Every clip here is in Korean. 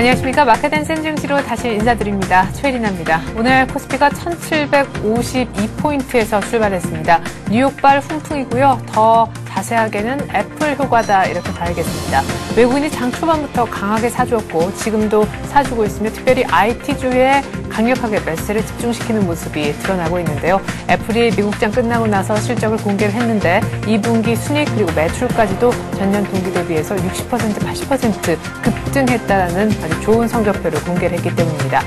안녕하십니까. 마켓앤센 증시로 다시 인사드립니다. 최리나입니다. 오늘 코스피가 1752포인트에서 출발했습니다. 뉴욕발 훈풍이고요. 더 자세하게는 애플 효과다 이렇게 봐야겠습니다. 외국인이 장 초반부터 강하게 사주었고 지금도 사주고 있으며 특별히 IT주에 강력하게 매수세를 집중시키는 모습이 드러나고 있는데요. 애플이 미국장 끝나고 나서 실적을 공개를 했는데 2분기 순이익 그리고 매출까지도 전년 동기 대비해서 60%, 80% 급등했다는 아주 좋은 성적표를 공개를 했기 때문입니다.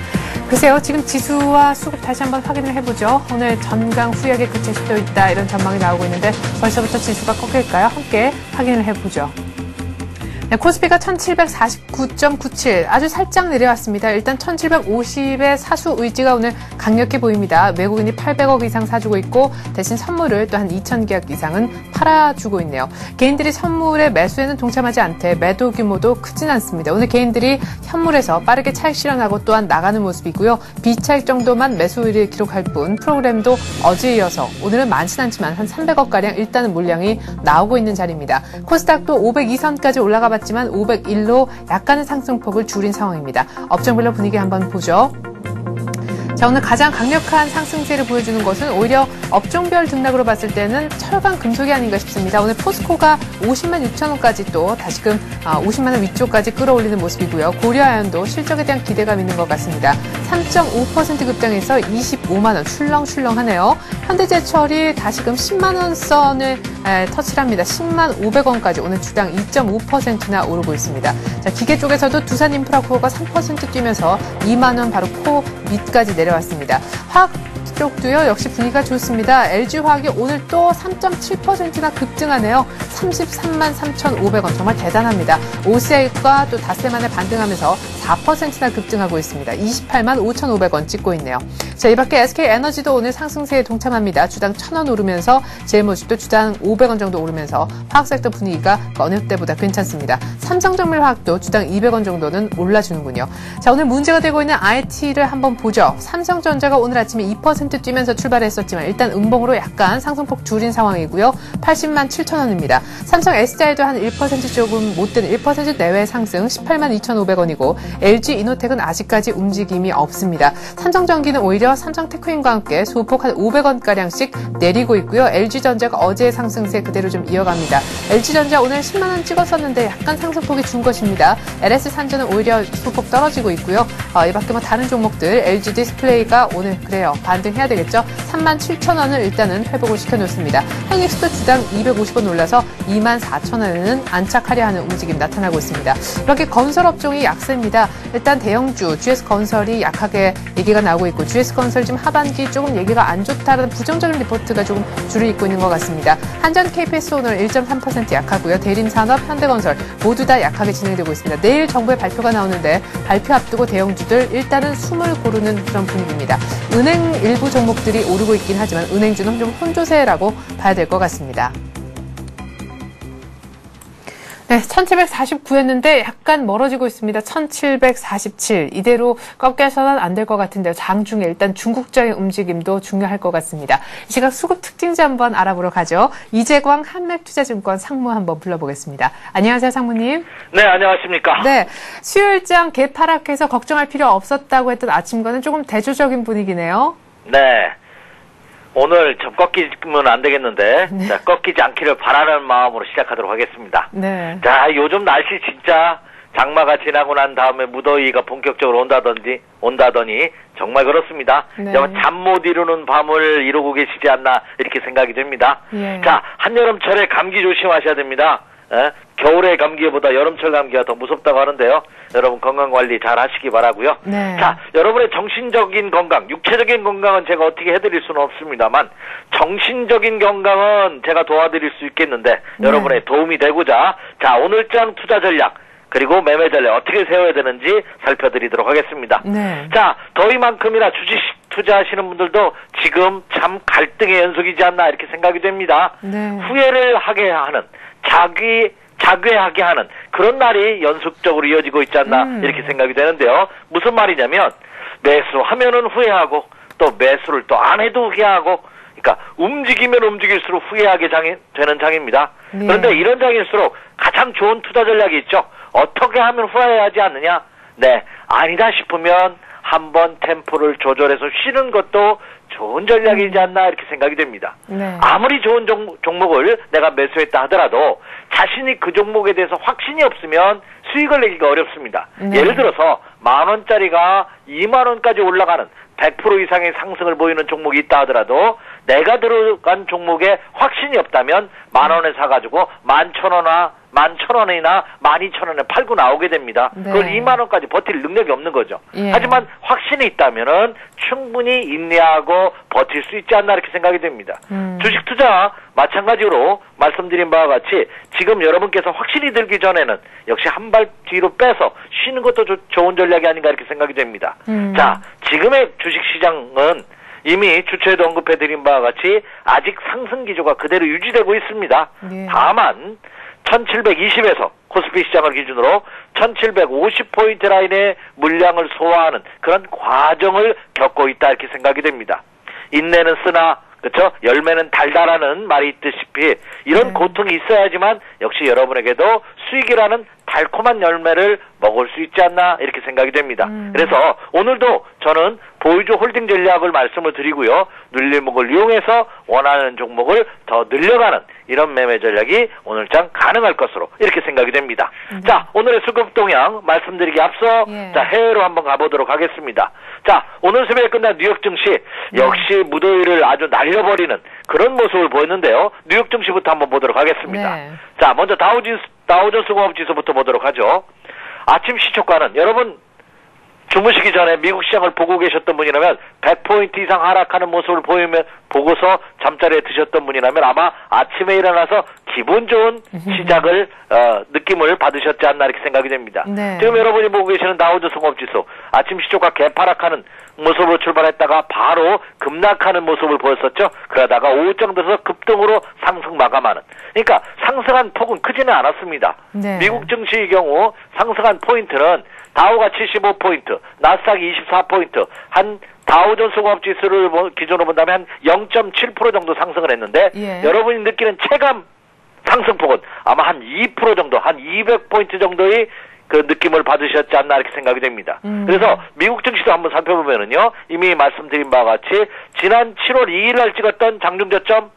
글쎄요, 지금 지수와 수급 다시 한번 확인을 해보죠. 오늘 전강 후약에 그칠 수도 있다 이런 전망이 나오고 있는데 벌써부터 지수가 꺾일까요? 함께 확인을 해보죠. 네, 코스피가 1749.97 아주 살짝 내려왔습니다. 일단 1750의 사수 의지가 오늘 강력해 보입니다. 외국인이 800억 이상 사주고 있고 대신 선물을 또 한 2,000계약 이상은 팔아주고 있네요. 개인들이 선물의 매수에는 동참하지 않되 매도 규모도 크진 않습니다. 오늘 개인들이 현물에서 빠르게 차익 실현하고 또한 나가는 모습이고요. 비차익 정도만 매수율을 기록할 뿐 프로그램도 어제에 이어서 오늘은 많진 않지만 한 300억가량 일단은 물량이 나오고 있는 자리입니다. 코스닥도 502선까지 올라가 봤지만 501로 약간의 상승폭을 줄인 상황입니다. 업종별로 분위기 한번 보죠. 자, 오늘 가장 강력한 상승세를 보여주는 것은 오히려 업종별 등락으로 봤을 때는 철강 금속이 아닌가 싶습니다. 오늘 포스코가 50만 6천 원까지 또 다시금 50만 원 위쪽까지 끌어올리는 모습이고요. 고려아연도 실적에 대한 기대감 있는 것 같습니다. 3.5% 급등해서 25만 원 출렁출렁하네요. 현대제철이 다시금 10만 원 선을 터치를 합니다. 10만 500원까지 오늘 주당 2.5%나 오르고 있습니다. 자, 기계 쪽에서도 두산인프라코어가 3% 뛰면서 2만 원 바로 코 밑까지 내려왔습니다. 화학 쪽도요, 역시 분위기가 좋습니다. LG화학이 오늘 또 3.7%나 급등하네요. 33만 3,500원. 정말 대단합니다. 오셀과 또 닷새만에 반등하면서 4%나 급등하고 있습니다. 28만 5,500원 찍고 있네요. 자, 이 밖에 SK에너지도 오늘 상승세에 동참합니다. 주당 1,000원 오르면서 제일모직도 주당 500원 정도 오르면서 화학섹터 분위기가 어느 때보다 괜찮습니다. 삼성정밀화학도 주당 200원 정도는 올라주는군요. 자, 오늘 문제가 되고 있는 IT를 한번 보죠. 삼성전자가 오늘 아침에 2% 뛰면서 출발했었지만 일단 음봉으로 약간 상승폭 줄인 상황이고요. 80만 7천 원입니다. 삼성 S자일도 한 1% 조금 못 되는 1% 내외 상승 18만 2,500원이고 LG 이노텍은 아직까지 움직임이 없습니다. 삼성전기는 오히려 삼성테크인과 함께 소폭 한 500원가량씩 내리고 있고요. LG전자가 어제의 상승세 그대로 좀 이어갑니다. LG전자 오늘 10만 원 찍었었는데 약간 상승폭이 준 것입니다. LS산전은 오히려 소폭 떨어지고 있고요. 이 밖에 뭐 다른 종목들 LG디스플레이가 오늘 그래요. 반등해야 되겠죠. 3만 7천 원을 일단은 회복을 시켜놓습니다. 하이닉스도 주당 250원 올라서 2만 4천 원에는 안착하려 하는 움직임 나타나고 있습니다. 이렇게 건설업종이 약세입니다. 일단 대형주 GS건설이 약하게 얘기가 나오고 있고 GS건설 지금 하반기 조금 얘기가 안 좋다는 부정적인 리포트가 조금 줄을 잇고 있는 것 같습니다. 한전 KPS 오늘 1.3% 약하고요. 대림산업, 현대건설 모두 다 약하게 진행되고 있습니다. 내일 정부의 발표가 나오는데 발표 앞두고 대형주들 일단은 숨을 고르는 그런 분위기입니다. 은행 일부 종목들이 오르고 있긴 하지만 은행주는 좀 혼조세라고 봐야 될 것 같습니다. 네, 1749였는데 약간 멀어지고 있습니다. 1747. 이대로 꺾여서는 안 될 것 같은데요. 장중에 일단 중국장의 움직임도 중요할 것 같습니다. 이 시각 수급 특징지 한번 알아보러 가죠. 이재광 한맥투자증권 상무 한번 불러보겠습니다. 안녕하세요, 상무님. 네, 안녕하십니까. 네, 수요일장 개파락해서 걱정할 필요 없었다고 했던 아침과는 조금 대조적인 분위기네요. 네. 오늘 좀 꺾이면 안 되겠는데, 네. 자, 꺾이지 않기를 바라는 마음으로 시작하도록 하겠습니다. 네. 자, 요즘 날씨 진짜 장마가 지나고 난 다음에 무더위가 본격적으로 온다더니 정말 그렇습니다. 네. 잠 못 이루는 밤을 이루고 계시지 않나 이렇게 생각이 됩니다. 예. 자, 한여름철에 감기 조심하셔야 됩니다. 겨울의 감기보다 여름철 감기가 더 무섭다고 하는데요. 여러분 건강관리 잘 하시기 바라고요. 네. 자, 여러분의 정신적인 건강, 육체적인 건강은 제가 어떻게 해드릴 수는 없습니다만 정신적인 건강은 제가 도와드릴 수 있겠는데 네. 여러분의 도움이 되고자 자, 오늘장 투자 전략 그리고 매매 전략 어떻게 세워야 되는지 살펴드리도록 하겠습니다. 네. 자, 더위만큼이나 주식 투자하시는 분들도 지금 참 갈등의 연속이지 않나 이렇게 생각이 됩니다. 네. 후회를 하게 하는 자괴하게 하는 그런 날이 연속적으로 이어지고 있지 않나 이렇게 생각이 되는데요. 무슨 말이냐면 매수하면은 후회하고 또 매수를 또 안 해도 후회하고 그러니까 움직이면 움직일수록 후회하게 되는 장입니다. 네. 그런데 이런 장일수록 가장 좋은 투자 전략이 있죠. 어떻게 하면 후회하지 않느냐? 네, 아니다 싶으면 한번 템포를 조절해서 쉬는 것도 좋은 전략이지 않나 이렇게 생각이 됩니다. 네. 아무리 좋은 종목을 내가 매수했다 하더라도 자신이 그 종목에 대해서 확신이 없으면 수익을 내기가 어렵습니다. 네. 예를 들어서 10,000원짜리가 20,000원까지 올라가는 100% 이상의 상승을 보이는 종목이 있다 하더라도 내가 들어간 종목에 확신이 없다면 10,000원에 사가지고 11,000원이나 12,000원에 팔고 나오게 됩니다. 네. 그걸 20,000원까지 버틸 능력이 없는 거죠. 예. 하지만 확신이 있다면은 충분히 인내하고 버틸 수 있지 않나 이렇게 생각이 됩니다. 주식 투자 마찬가지로 말씀드린 바와 같이 지금 여러분께서 확신이 들기 전에는 역시 한 발 뒤로 빼서 쉬는 것도 좋은 전략이 아닌가 이렇게 생각이 됩니다. 자, 지금의 주식 시장은 이미 주초에도 언급해드린 바와 같이 아직 상승 기조가 그대로 유지되고 있습니다. 예. 다만 1720에서 코스피 시장을 기준으로 1750포인트 라인의 물량을 소화하는 그런 과정을 겪고 있다 이렇게 생각이 됩니다. 인내는 쓰나 그렇죠? 열매는 달달하는 말이 있듯이 이런 네. 고통이 있어야지만 역시 여러분에게도 수익이라는 달콤한 열매를 먹을 수 있지 않나 이렇게 생각이 됩니다. 그래서 오늘도 저는 보유주 홀딩 전략을 말씀을 드리고요. 눌림목을 이용해서 원하는 종목을 더 늘려가는 이런 매매 전략이 오늘장 가능할 것으로 이렇게 생각이 됩니다. 자, 오늘의 수급 동향 말씀드리기 앞서 자, 해외로 한번 가보도록 하겠습니다. 자, 오늘 새벽에 끝난 뉴욕 증시 역시 무더위를 아주 날려버리는 그런 모습을 보였는데요. 뉴욕 증시부터 한번 보도록 하겠습니다. 네. 자, 먼저 다우존스 공업지수부터 보도록 하죠. 아침 시초가는 여러분 주무시기 전에 미국 시장을 보고 계셨던 분이라면 100포인트 이상 하락하는 모습을 보고서 잠자리에 드셨던 분이라면 아마 아침에 일어나서 기분 좋은 시작을 느낌을 받으셨지 않나 이렇게 생각이 됩니다. 네. 지금 여러분이 보고 계시는 다우존스 공업지수 아침 시초가 개파락하는 모습으로 출발했다가 바로 급락하는 모습을 보였었죠. 그러다가 오후장 들어서 급등으로 상승 마감하는. 그러니까 상승한 폭은 크지는 않았습니다. 네. 미국 증시의 경우 상승한 포인트는 다우가 75포인트, 나스닥이 24포인트, 한 다우존스 공업지수를 기준으로 본다면 한 0.7% 정도 상승을 했는데 예. 여러분이 느끼는 체감 상승폭은 아마 한 2% 정도, 한 200포인트 정도의 그 느낌을 받으셨지 않나 이렇게 생각이 됩니다. 그래서 미국 증시도 한번 살펴보면은요, 이미 말씀드린 바와 같이 지난 7월 2일 날 찍었던 장중 저점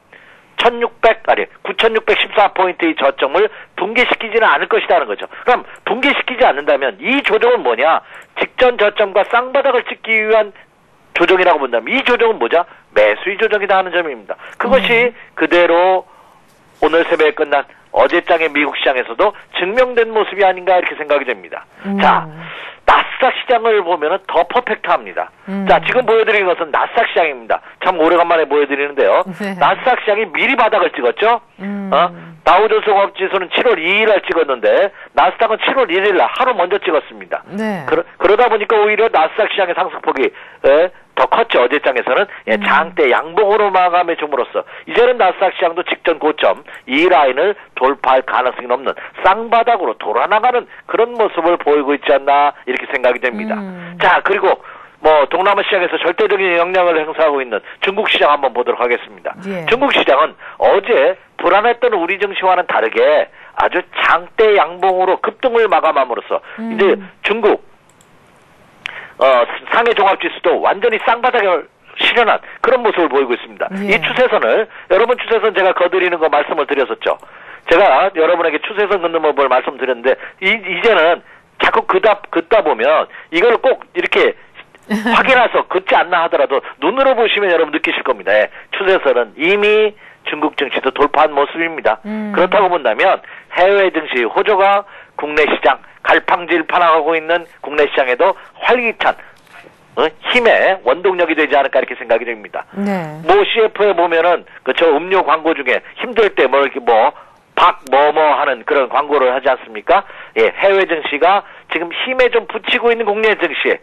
9,614포인트의 저점을 붕괴시키지는 않을 것이라는 거죠. 그럼 붕괴시키지 않는다면 이 조정은 뭐냐? 직전 저점과 쌍바닥을 찍기 위한 조정이라고 본다면 이 조정은 뭐죠? 매수의 조정이다 하는 점입니다. 그것이 그대로 오늘 새벽에 끝난 어제장의 미국 시장에서도 증명된 모습이 아닌가 이렇게 생각이 됩니다. 자, 나스닥 시장을 보면은 더 퍼펙트합니다. 자, 지금 보여드리는 것은 나스닥 시장입니다. 참 오래간만에 보여드리는데요. 네. 나스닥 시장이 미리 바닥을 찍었죠. 다우존스 공업지수는 7월 2일 날 찍었는데 나스닥은 7월 1일 날 하루 먼저 찍었습니다. 네. 그러다 보니까 오히려 나스닥 시장의 상승폭이 더 컸죠. 어제장에서는 장대 양봉으로 마감해 줌으로써 이제는 나스닥 시장도 직전 고점 이 라인을 돌파할 가능성이 높는 쌍바닥으로 돌아나가는 그런 모습을 보이고 있지 않나 이렇게 생각이 됩니다. 자, 그리고 동남아 시장에서 절대적인 영향을 행사하고 있는 중국 시장 한번 보도록 하겠습니다. 예. 중국 시장은 어제 불안했던 우리 증시와는 다르게 아주 장대 양봉으로 급등을 마감함으로써 이제 중국 상해 종합지수도 완전히 쌍바닥을 실현한 그런 모습을 보이고 있습니다. 예. 이 추세선을 여러분 추세선 제가 거드리는 거 말씀을 드렸었죠. 제가 여러분에게 추세선 긋는 법을 말씀드렸는데 이제는 자꾸 긋다 보면 이걸 꼭 이렇게 확인해서 긋지 않나 하더라도 눈으로 보시면 여러분 느끼실 겁니다. 예. 추세선은 이미 중국 증시도 돌파한 모습입니다. 그렇다고 본다면 해외 증시 호조가 국내 시장 갈팡질팡하고 있는 국내 시장에도 활기찬 힘의 원동력이 되지 않을까 이렇게 생각이 됩니다. 네. CF에 보면은 그쵸 음료 광고 중에 힘들 때 이렇게 하는 그런 광고를 하지 않습니까? 예, 해외 증시가 지금 힘에 좀 붙이고 있는 국내 증시에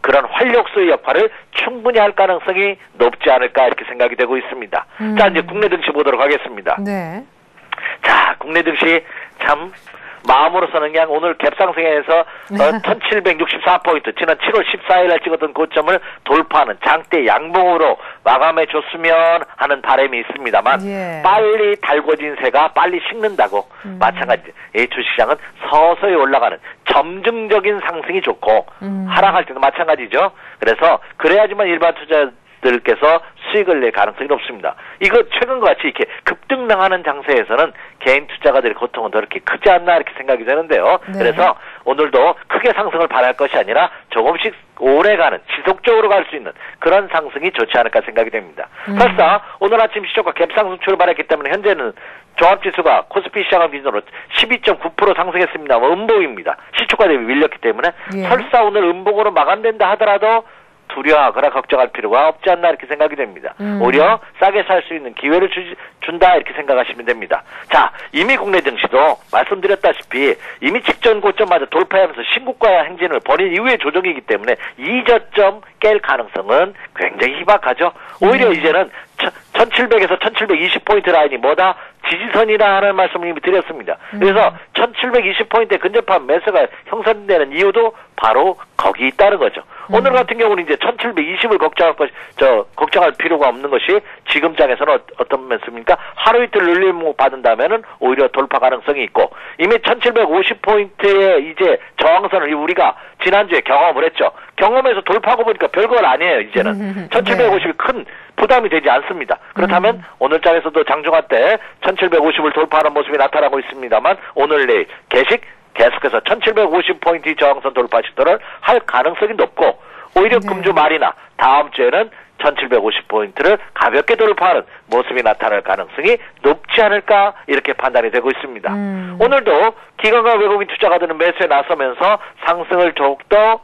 그런 활력소의 역할을 충분히 할 가능성이 높지 않을까 이렇게 생각이 되고 있습니다. 자, 이제 국내 증시 보도록 하겠습니다. 네. 자, 국내 증시 참 마음으로서는 그냥 오늘 갭상승에서 1764포인트, 지난 7월 14일 날 찍었던 고점을 돌파하는 장대 양봉으로 마감해 줬으면 하는 바람이 있습니다만 예. 빨리 달궈진 새가 빨리 식는다고 마찬가지. 이 주식시장은 서서히 올라가는 점증적인 상승이 좋고 하락할 때도 마찬가지죠. 그래서 그래야지만 일반 투자들께서 수익을 낼 가능성이 높습니다. 이거 최근과 같이 이렇게 급등당하는 장세에서는 개인 투자가들의 고통은 더 이렇게 크지 않나 이렇게 생각이 되는데요. 네. 그래서 오늘도 크게 상승을 바랄 것이 아니라 조금씩 오래가는 지속적으로 갈 수 있는 그런 상승이 좋지 않을까 생각이 됩니다. 설사 오늘 아침 시초가 갭상승 출발했기 때문에 현재는 종합지수가 코스피 시장을 기준으로 12.9% 상승했습니다. 음봉입니다. 시초가 대비 밀렸기 때문에 예. 설사 오늘 음봉으로 마감된다 하더라도 두려워하거나 걱정할 필요가 없지 않나 이렇게 생각이 됩니다. 오히려 싸게 살 수 있는 기회를 준다 이렇게 생각하시면 됩니다. 자, 이미 국내 증시도 말씀드렸다시피 이미 직전 고점마저 돌파하면서 신고가 행진을 벌인 이후의 조정이기 때문에 이 저점 깰 가능성은 굉장히 희박하죠. 오히려 이제는 1700에서 1720포인트 라인이 뭐다? 지지선이라 하는 말씀을 이미 드렸습니다. 그래서 1720포인트에 근접한 매수가 형성되는 이유도 바로 거기 있다는 거죠. 오늘 같은 경우는 이제 1720을 걱정할 필요가 없는 것이 지금 장에서는 어떤 매수입니까? 하루 이틀 눌림 받은다면은 오히려 돌파 가능성이 있고 이미 1750포인트의 이제 저항선을 우리가 지난주에 경험을 했죠. 경험해서 돌파하고 보니까 별거 아니에요, 이제는. 1750이 큰 부담이 되지 않습니다. 그렇다면 오늘 장에서도 장중하 때 1750을 돌파하는 모습이 나타나고 있습니다만 오늘 내일 계속해서 1750포인트 저항선 돌파 시도를 할 가능성이 높고 오히려 금주 말이나 다음 주에는 1750포인트를 가볍게 돌파하는 모습이 나타날 가능성이 높지 않을까 이렇게 판단이 되고 있습니다. 오늘도 기관과 외국인 투자가들은 매수에 나서면서 상승을 더욱더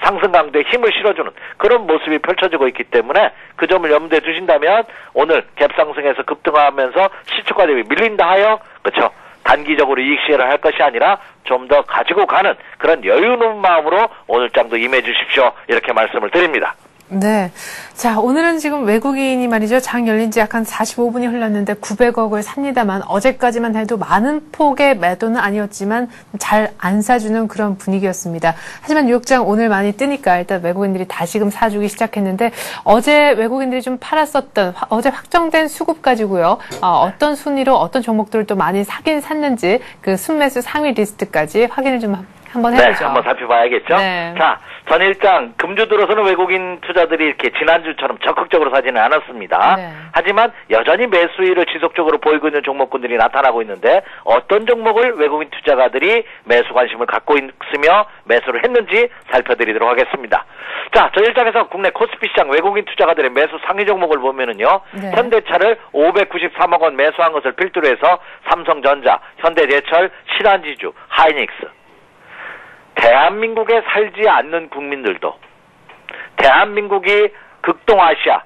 상승 강도에 힘을 실어주는 그런 모습이 펼쳐지고 있기 때문에 그 점을 염두에 두신다면 오늘 갭상승에서 급등하면서 시초가 대비 밀린다 하여 그렇죠. 단기적으로 이익 실현을 할 것이 아니라 좀 더 가지고 가는 그런 여유로운 마음으로 오늘 장도 임해 주십시오. 이렇게 말씀을 드립니다. 네. 자, 오늘은 지금 외국인이 말이죠. 장 열린 지 약 한 45분이 흘렀는데 900억을 삽니다만 어제까지만 해도 많은 폭의 매도는 아니었지만 잘 안 사주는 그런 분위기였습니다. 하지만 뉴욕장 오늘 많이 뜨니까 일단 외국인들이 다시금 사주기 시작했는데 어제 외국인들이 좀 팔았었던 어제 확정된 수급 가지고요. 어떤 순위로 어떤 종목들을 또 많이 사긴 샀는지 그 순매수 상위 리스트까지 확인을 좀 한번 해보죠. 네, 한번 살펴봐야겠죠. 네. 자, 전일장 금주 들어서는 외국인 투자들이 이렇게 지난주처럼 적극적으로 사지는 않았습니다. 네. 하지만 여전히 매수위를 지속적으로 보이고 있는 종목군들이 나타나고 있는데 어떤 종목을 외국인 투자가들이 매수 관심을 갖고 있으며 매수를 했는지 살펴드리도록 하겠습니다. 자, 전일장에서 국내 코스피 시장 외국인 투자가들의 매수 상위 종목을 보면은요. 네. 현대차를 593억 원 매수한 것을 필두로 해서 삼성전자, 현대제철, 신한지주, 하이닉스 대한민국에 살지 않는 국민들도 대한민국이 극동아시아,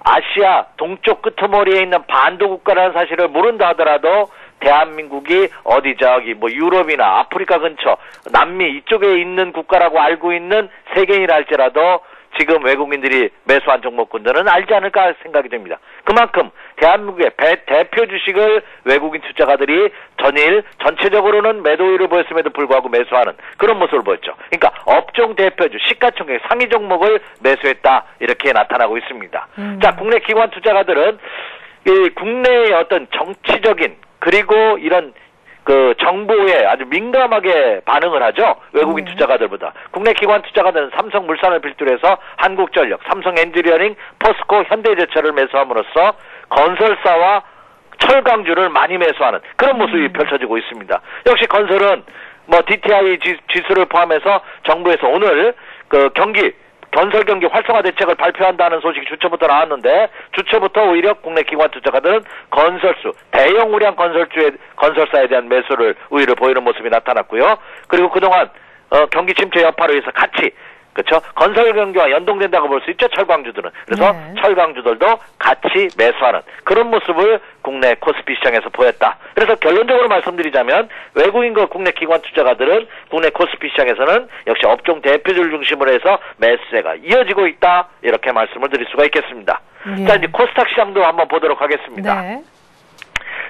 아시아 동쪽 끄트머리에 있는 반도 국가라는 사실을 모른다 하더라도 대한민국이 어디 저기 뭐 유럽이나 아프리카 근처 남미 이쪽에 있는 국가라고 알고 있는 세계인이라 할지라도 지금 외국인들이 매수한 종목군들은 알지 않을까 생각이 됩니다. 그만큼 대한민국의 대표 주식을 외국인 투자가들이 전일 전체적으로는 매도율을 보였음에도 불구하고 매수하는 그런 모습을 보였죠. 그러니까 업종 대표주 시가총액 상위 종목을 매수했다 이렇게 나타나고 있습니다. 자, 국내 기관 투자가들은 이 국내의 어떤 정치적인 그리고 이런 그 정보에 아주 민감하게 반응을 하죠. 외국인 투자가들보다. 국내 기관 투자가들은 삼성물산을 필두로 해서 한국전력, 삼성엔지니어링, 포스코, 현대제철을 매수함으로써 건설사와 철강주를 많이 매수하는 그런 모습이 펼쳐지고 있습니다. 역시 건설은 뭐 DTI 지수를 포함해서 정부에서 오늘 그 건설 경기 활성화 대책을 발표한다는 소식이 주초부터 나왔는데 주초부터 오히려 국내 기관 투자가들은 건설수, 대형 우량 건설사에 대한 매수를 우위를 보이는 모습이 나타났고요. 그리고 그동안 경기 침체 여파로 해서 같이 그렇죠? 건설 경기와 연동된다고 볼 수 있죠, 철강주들은. 그래서 네. 철강주들도 같이 매수하는 그런 모습을 국내 코스피 시장에서 보였다. 그래서 결론적으로 말씀드리자면 외국인과 국내 기관 투자가들은 국내 코스피 시장에서는 역시 업종 대표주를 중심으로 해서 매수세가 이어지고 있다. 이렇게 말씀을 드릴 수가 있겠습니다. 네. 자, 이제 코스닥 시장도 한번 보도록 하겠습니다. 네.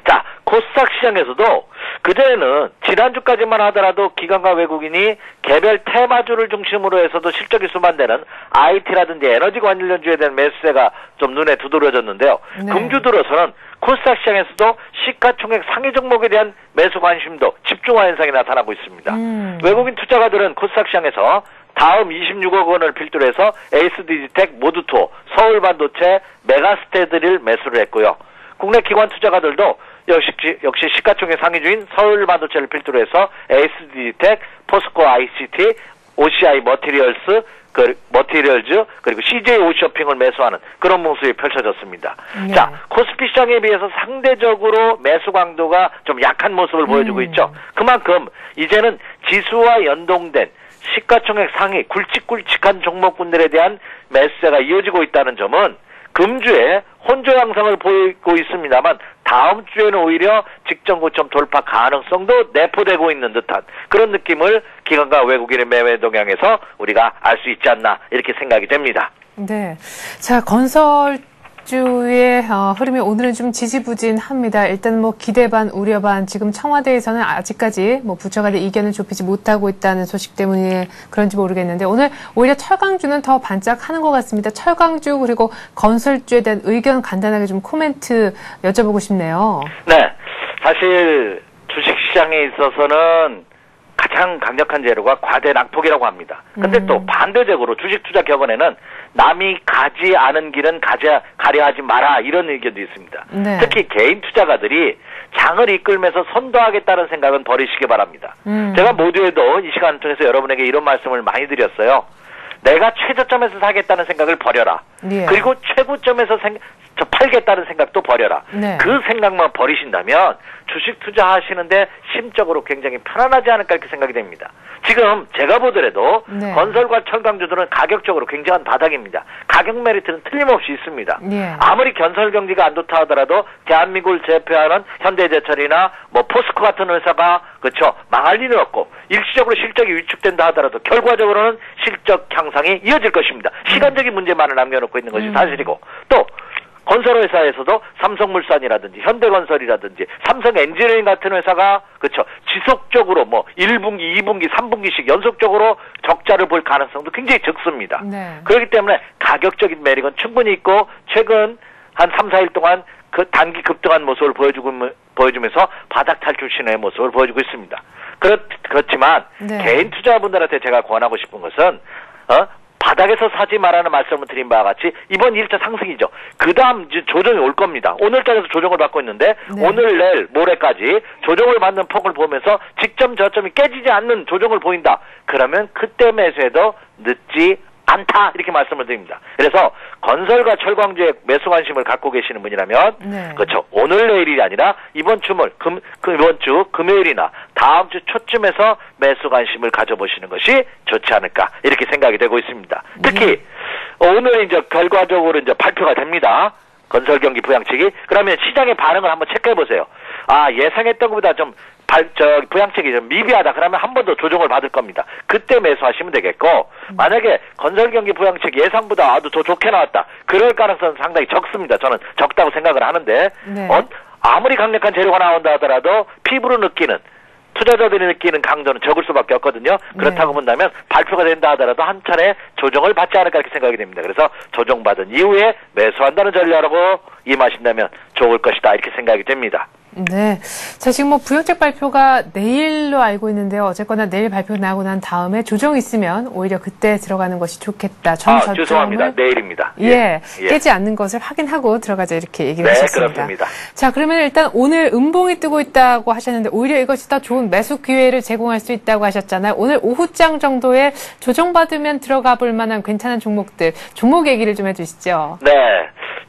자, 코스닥 시장에서도 그전에는 지난주까지만 하더라도 기관과 외국인이 개별 테마주를 중심으로 해서도 실적이 수반되는 IT라든지 에너지 관련주에 대한 매수세가 좀 눈에 두드러졌는데요. 네. 금주 들어서는 코스닥 시장에서도 시가총액 상위 종목에 대한 매수 관심도 집중화 현상이 나타나고 있습니다. 외국인 투자가들은 코스닥 시장에서 다음 26억 원을 필두로 해서 에이스디지텍, 모두투어, 서울반도체, 메가스테드를 매수를 했고요. 국내 기관 투자가들도 역시 시가총액 상위주인 서울반도체를 필두로 해서 에이스디지텍, 포스코 ICT, OCI 머티리얼즈 그리고 CJ 오쇼핑을 매수하는 그런 모습이 펼쳐졌습니다. 네. 자, 코스피 시장에 비해서 상대적으로 매수 강도가 좀 약한 모습을 보여주고 있죠. 그만큼 이제는 지수와 연동된 시가총액 상위 굵직굵직한 종목군들에 대한 매수세가 이어지고 있다는 점은 금주에 혼조 양상을 보이고 있습니다만 다음 주에는 오히려 직전 고점 돌파 가능성도 내포되고 있는 듯한 그런 느낌을 기관과 외국인의 매매 동향에서 우리가 알 수 있지 않나 이렇게 생각이 됩니다. 네. 자, 건설주의 흐름이 오늘은 좀 지지부진합니다. 일단 뭐 기대 반 우려 반 지금 청와대에서는 아직까지 뭐 부처 간의 이견을 좁히지 못하고 있다는 소식 때문에 그런지 모르겠는데 오늘 오히려 철강주는 더 반짝하는 것 같습니다. 철강주 그리고 건설주에 대한 의견 간단하게 좀 코멘트 여쭤보고 싶네요. 네. 사실 주식시장에 있어서는 가장 강력한 재료가 과대 낙폭이라고 합니다. 근데 또 반대적으로 주식 투자 격언에는 남이 가지 않은 길은 가려 하지 마라 이런 의견도 있습니다. 네. 특히 개인 투자가들이 장을 이끌면서 선도하겠다는 생각은 버리시기 바랍니다. 제가 모두에도 이 시간을 통해서 여러분에게 이런 말씀을 많이 드렸어요. 내가 최저점에서 사겠다는 생각을 버려라. 예. 그리고 최고점에서 팔겠다는 생각도 버려라. 네. 그 생각만 버리신다면 주식 투자하시는데 심적으로 굉장히 편안하지 않을까 이렇게 생각이 됩니다. 지금 제가 보더라도 네. 건설과 철강주들은 가격적으로 굉장한 바닥입니다. 가격 메리트는 틀림없이 있습니다. 예. 아무리 건설 경기가 안 좋다 하더라도 대한민국을 제패하는 현대제철이나 뭐 포스코 같은 회사가 그렇죠 망할 리는 없고 일시적으로 실적이 위축된다 하더라도 결과적으로는 실적 향상이 이어질 것입니다. 시간적인 문제만을 남겨놓고 있는 것이 사실이고 또 건설회사에서도 삼성물산이라든지 현대건설이라든지 삼성엔지니어링 같은 회사가 그렇죠 지속적으로 뭐 1분기, 2분기, 3분기씩 연속적으로 적자를 볼 가능성도 굉장히 적습니다. 네. 그렇기 때문에 가격적인 매력은 충분히 있고 최근 한 3, 4일 동안 그 단기 급등한 모습을 보여주면서 바닥 탈출 신호의 모습을 보여주고 있습니다. 그렇지만 네. 개인 투자분들한테 제가 권하고 싶은 것은 바닥에서 사지 말라는 말씀을 드린 바와 같이 이번 1차 상승이죠. 그 다음 조정이 올 겁니다. 오늘장에서 조정을 받고 있는데 네. 오늘 내일 모레까지 조정을 받는 폭을 보면서 직점 저점이 깨지지 않는 조정을 보인다. 그러면 그때 매수해도 늦지 않다 이렇게 말씀을 드립니다. 그래서 건설과 철광주에 매수 관심을 갖고 계시는 분이라면 네. 그렇죠. 오늘 내일이 아니라 이번 주 금요일이나 다음 주 초쯤에서 매수 관심을 가져보시는 것이 좋지 않을까 이렇게 생각이 되고 있습니다. 특히 오늘 이제 결과적으로 이제 발표가 됩니다. 건설 경기 부양책이 그러면 시장의 반응을 한번 체크해 보세요. 아 예상했던 것보다 좀 부양책이 좀 미비하다 그러면 한 번 더 조정을 받을 겁니다. 그때 매수하시면 되겠고 만약에 건설 경기 부양책 예상보다 아주 더 좋게 나왔다. 그럴 가능성은 상당히 적습니다. 저는 적다고 생각을 하는데 네. 아무리 강력한 재료가 나온다 하더라도 피부로 느끼는 투자자들이 느끼는 강도는 적을 수밖에 없거든요. 그렇다고 본다면 발표가 된다 하더라도 한 차례 조정을 받지 않을까 이렇게 생각이 됩니다. 그래서 조정받은 이후에 매수한다는 전략으로 임하신다면 좋을 것이다 이렇게 생각이 됩니다. 네. 자, 지금 뭐 부양책 발표가 내일로 알고 있는데요. 어쨌거나 내일 발표 나고 난 다음에 조정이 있으면 오히려 그때 들어가는 것이 좋겠다. 죄송합니다. 내일입니다. 예. 깨지 않는 것을 확인하고 들어가자 이렇게 얘기를 하셨습니다. 그렇습니다. 자, 그러면 일단 오늘 음봉이 뜨고 있다고 하셨는데 오히려 이것이 더 좋은 매수 기회를 제공할 수 있다고 하셨잖아요. 오늘 오후장 정도에 조정받으면 들어가 볼 만한 괜찮은 종목들, 종목 얘기를 좀 해주시죠. 네.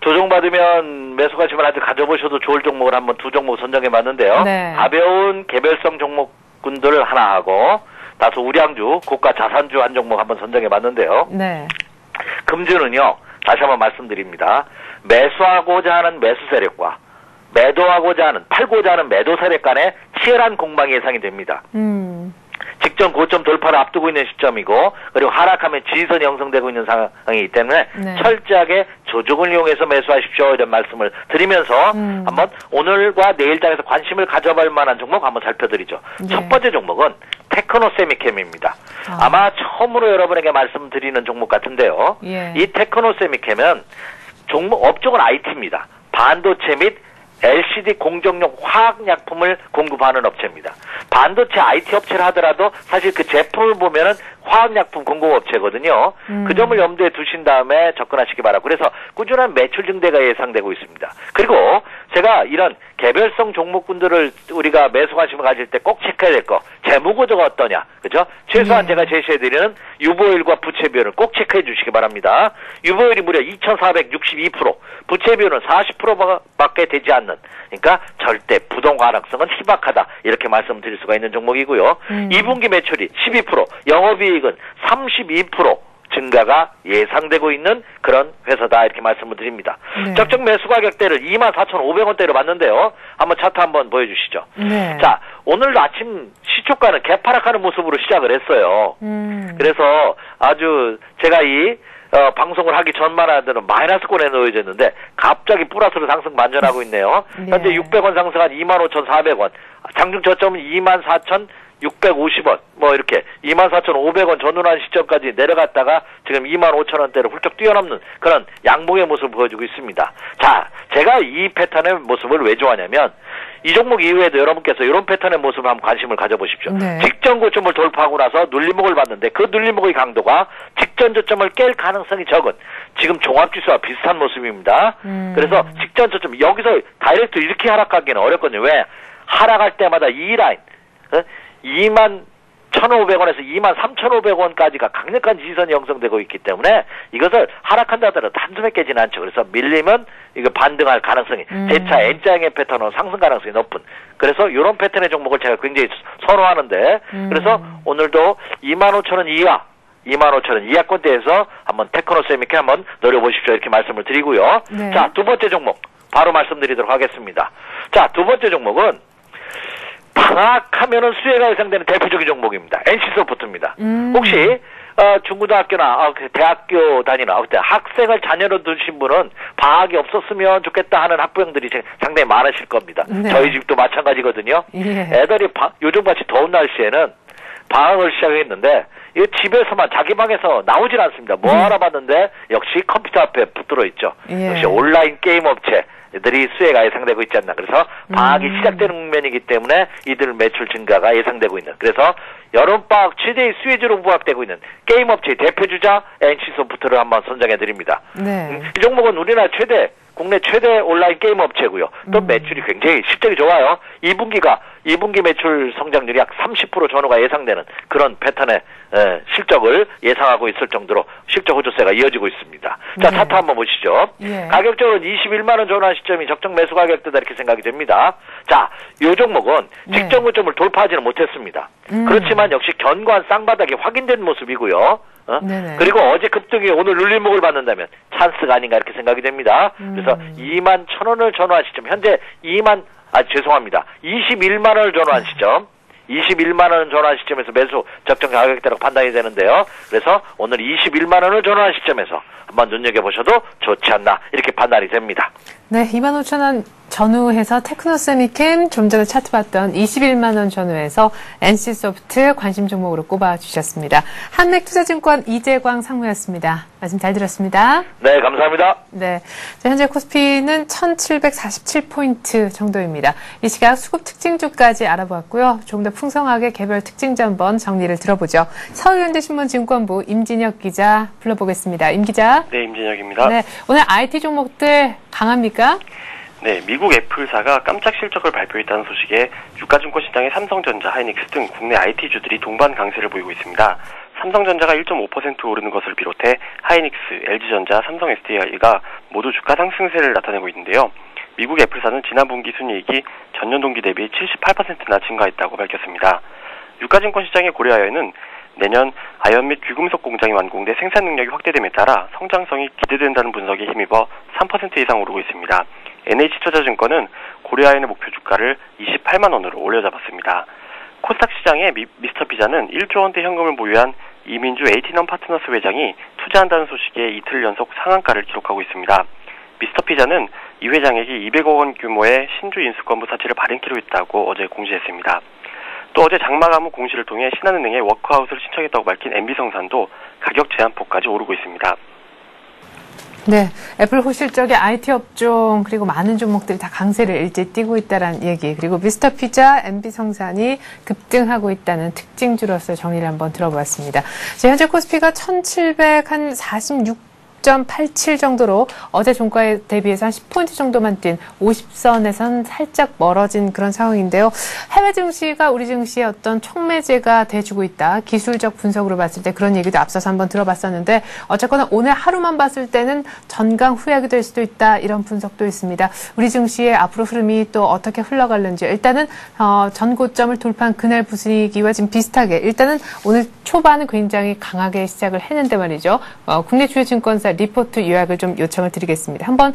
조정받으면 매수 관심을 아주 가져보셔도 좋을 종목을 한번 두 종목 선정해봤는데요. 네. 가벼운 개별성 종목군들을 하나 하고 다소 우량주, 고가 자산주 한 종목 한번 선정해봤는데요. 네. 금주는요. 다시 한번 말씀드립니다. 매수하고자 하는 매수 세력과 매도하고자 하는 팔고자 하는 매도 세력 간의 치열한 공방이 예상이 됩니다. 직전 고점 돌파를 앞두고 있는 시점이고 그리고 하락하면 지지선이 형성되고 있는 상황이기 때문에 네. 철저하게 조정을 이용해서 매수하십시오 이런 말씀을 드리면서 한번 오늘과 내일장에서 관심을 가져볼 만한 종목 한번 살펴드리죠. 네. 첫 번째 종목은 테크노 세미캠입니다. 아마 처음으로 여러분에게 말씀드리는 종목 같은데요. 예. 이 테크노 세미캠은 종목 업종은 IT입니다. 반도체 및 LCD 공정용 화학약품을 공급하는 업체입니다. 반도체 IT 업체를 하더라도 사실 그 제품을 보면은 화학약품 공급업체거든요. 그 점을 염두에 두신 다음에 접근하시기 바라고 그래서 꾸준한 매출 증대가 예상되고 있습니다. 그리고 제가 이런 개별성 종목군들을 우리가 매수 관심을 가질 때 꼭 체크해야 될 거 재무구조가 어떠냐 그죠? 최소한 제가 제시해드리는 유보율과 부채비율을 꼭 체크해 주시기 바랍니다. 유보율이 무려 2462% 부채비율은 40%밖에 되지 않는 그러니까 절대 부동 가능성은 희박하다 이렇게 말씀드릴 수가 있는 종목이고요. 2분기 매출이 12% 영업이익은 32% 증가가 예상되고 있는 그런 회사다 이렇게 말씀을 드립니다. 네. 적정 매수 가격대를 24,500원대로 봤는데요. 한번 차트 한번 보여주시죠. 네. 자, 오늘 아침 시초가는 개파락하는 모습으로 시작을 했어요. 그래서 아주 제가 이 방송을 하기 전만 하더라도 마이너스권에 놓여졌는데 갑자기 플러스로 상승 반전하고 있네요. 네. 현재 600원 상승한 25,400원. 장중 저점은 24,650원. 뭐 이렇게 24,500원 전후한 시점까지 내려갔다가 지금 25,000원대를 훌쩍 뛰어넘는 그런 양봉의 모습을 보여주고 있습니다. 자, 제가 이 패턴의 모습을 왜 좋아하냐면 이 종목 이후에도 여러분께서 이런 패턴의 모습을 한번 관심을 가져보십시오. 네. 직전 고점을 돌파하고 나서 눌림목을 봤는데 그 눌림목의 강도가 직전 저점을 깰 가능성이 적은 지금 종합지수와 비슷한 모습입니다. 그래서 직전 저점 여기서 다이렉트 이렇게 하락하기는 어렵거든요. 왜? 하락할 때마다 이 라인 21,500원에서 23,500원까지가 강력한 지지선이 형성되고 있기 때문에 이것을 하락한다 하더라도 단숨에 깨지는 않죠. 그래서 밀리면 이거 반등할 가능성이 재차 N자형의 패턴으로 상승 가능성이 높은 그래서 이런 패턴의 종목을 제가 굉장히 선호하는데 그래서 오늘도 25,000원 이하 25,000원 이하권대에서 한번 테크노 세미케 한번 노려보십시오 이렇게 말씀을 드리고요. 네. 자, 두 번째 종목 바로 말씀드리도록 하겠습니다. 자, 두 번째 종목은 방학하면은 수혜가 예상되는 대표적인 종목입니다. NC소프트입니다. 혹시 중고등학교나 대학교 다니는 그때 학생을 자녀로 두신 분은 방학이 없었으면 좋겠다 하는 학부형들이 상당히 많으실 겁니다. 네. 저희 집도 마찬가지거든요. 예. 애들이 요즘같이 더운 날씨에는 방학을 시작했는데 이 집에서만 자기 방에서 나오질 않습니다. 뭐 알아봤는데 역시 컴퓨터 앞에 붙들어 있죠. 예. 역시 온라인 게임 업체들이 수혜가 예상되고 있지 않나. 그래서 방학이 시작되는 국면이기 때문에 이들 매출 증가가 예상되고 있는. 그래서 여름방학 최대의 수혜주로 부각되고 있는 게임 업체의 대표주자 NC소프트를 한번 선정해 드립니다. 네. 이 종목은 우리나라 국내 최대 온라인 게임 업체고요. 또 매출이 굉장히 실적이 좋아요. 2분기 매출 성장률이 약 30% 전후가 예상되는 그런 패턴의 실적을 예상하고 있을 정도로 실적 호조세가 이어지고 있습니다. 자, 네. 차트 한번 보시죠. 예. 가격적으로는 21만 원 전후한 시점이 적정 매수 가격대다 이렇게 생각이 됩니다. 자, 이 종목은 네. 직전 고점을 돌파하지는 못했습니다. 그렇지만 역시 견고한 쌍바닥이 확인된 모습이고요. 네네. 그리고 어제 급등이 오늘 눌림목을 받는다면 찬스가 아닌가 이렇게 생각이 됩니다. 그래서 21,000원을 전후한 시점 현재 21만 원을 전후한 시점 21만 원 전환 시점에서 매수 적정 가격대라고 판단이 되는데요. 그래서 오늘 21만 원을 전환 시점에서 한번 눈여겨보셔도 좋지 않나 이렇게 판단이 됩니다. 네, 25,000원 전후해서 테크노세미캠 좀 전에 차트 봤던 21만 원 전후해서 NC소프트 관심 종목으로 꼽아주셨습니다. 한맥투자증권 이재광 상무였습니다. 말씀 잘 들었습니다. 네, 감사합니다. 네, 현재 코스피는 1,747포인트 정도입니다. 이 시각 수급 특징주까지 알아보았고요. 조금 더 풍성하게 개별 특징주 한번 정리를 들어보죠. 서울현대신문증권부 임진혁 기자 불러보겠습니다. 임 기자. 네, 임진혁입니다. 네, 오늘 IT 종목들 강합니까? 네, 미국 애플사가 깜짝 실적을 발표했다는 소식에 유가증권 시장의 삼성전자, 하이닉스 등 국내 IT주들이 동반 강세를 보이고 있습니다. 삼성전자가 1.5% 오르는 것을 비롯해 하이닉스, LG전자, 삼성 SDI가 모두 주가 상승세를 나타내고 있는데요. 미국 애플사는 지난 분기 순이익이 전년 동기 대비 78%나 증가했다고 밝혔습니다. 유가증권 시장에 고려하여는 내년 아연 및 귀금속 공장이 완공돼 생산 능력이 확대됨에 따라 성장성이 기대된다는 분석에 힘입어 3% 이상 오르고 있습니다. NH투자증권은 고려아연의 목표 주가를 28만 원으로 올려잡았습니다. 코스닥 시장의 미스터 피자는 1조 원대 현금을 보유한 이민주 에이티넘 파트너스 회장이 투자한다는 소식에 이틀 연속 상한가를 기록하고 있습니다. 미스터 피자는 이 회장에게 200억 원 규모의 신주 인수권부 사채를 발행키로 했다고 어제 공시했습니다. 또 어제 장마감후 공시를 통해 신한은행에 워크아웃을 신청했다고 밝힌 MB성산도 가격 제한폭까지 오르고 있습니다. 네, 애플 호실적의 IT 업종 그리고 많은 종목들이 다 강세를 일제히 띠고 있다는 얘기, 그리고 미스터 피자, MB성산이 급등하고 있다는 특징주로서 정리를 한번 들어보았습니다. 현재 코스피가 1746.87 정도로 어제 종가에 대비해서 한 10포인트 정도만 뛴 50선에선 살짝 멀어진 그런 상황인데요. 해외 증시가 우리 증시의 어떤 촉매제가 돼주고 있다. 기술적 분석으로 봤을 때 그런 얘기도 앞서서 한번 들어봤었는데, 어쨌거나 오늘 하루만 봤을 때는 전강 후약이 될 수도 있다. 이런 분석도 있습니다. 우리 증시의 앞으로 흐름이 또 어떻게 흘러갈는지, 일단은 전 고점을 돌파한 그날 분위기와 지금 비슷하게 일단은 오늘 초반은 굉장히 강하게 시작을 했는데 말이죠. 국내 주요 증권사 리포트 요약을 좀 요청을 드리겠습니다. 한번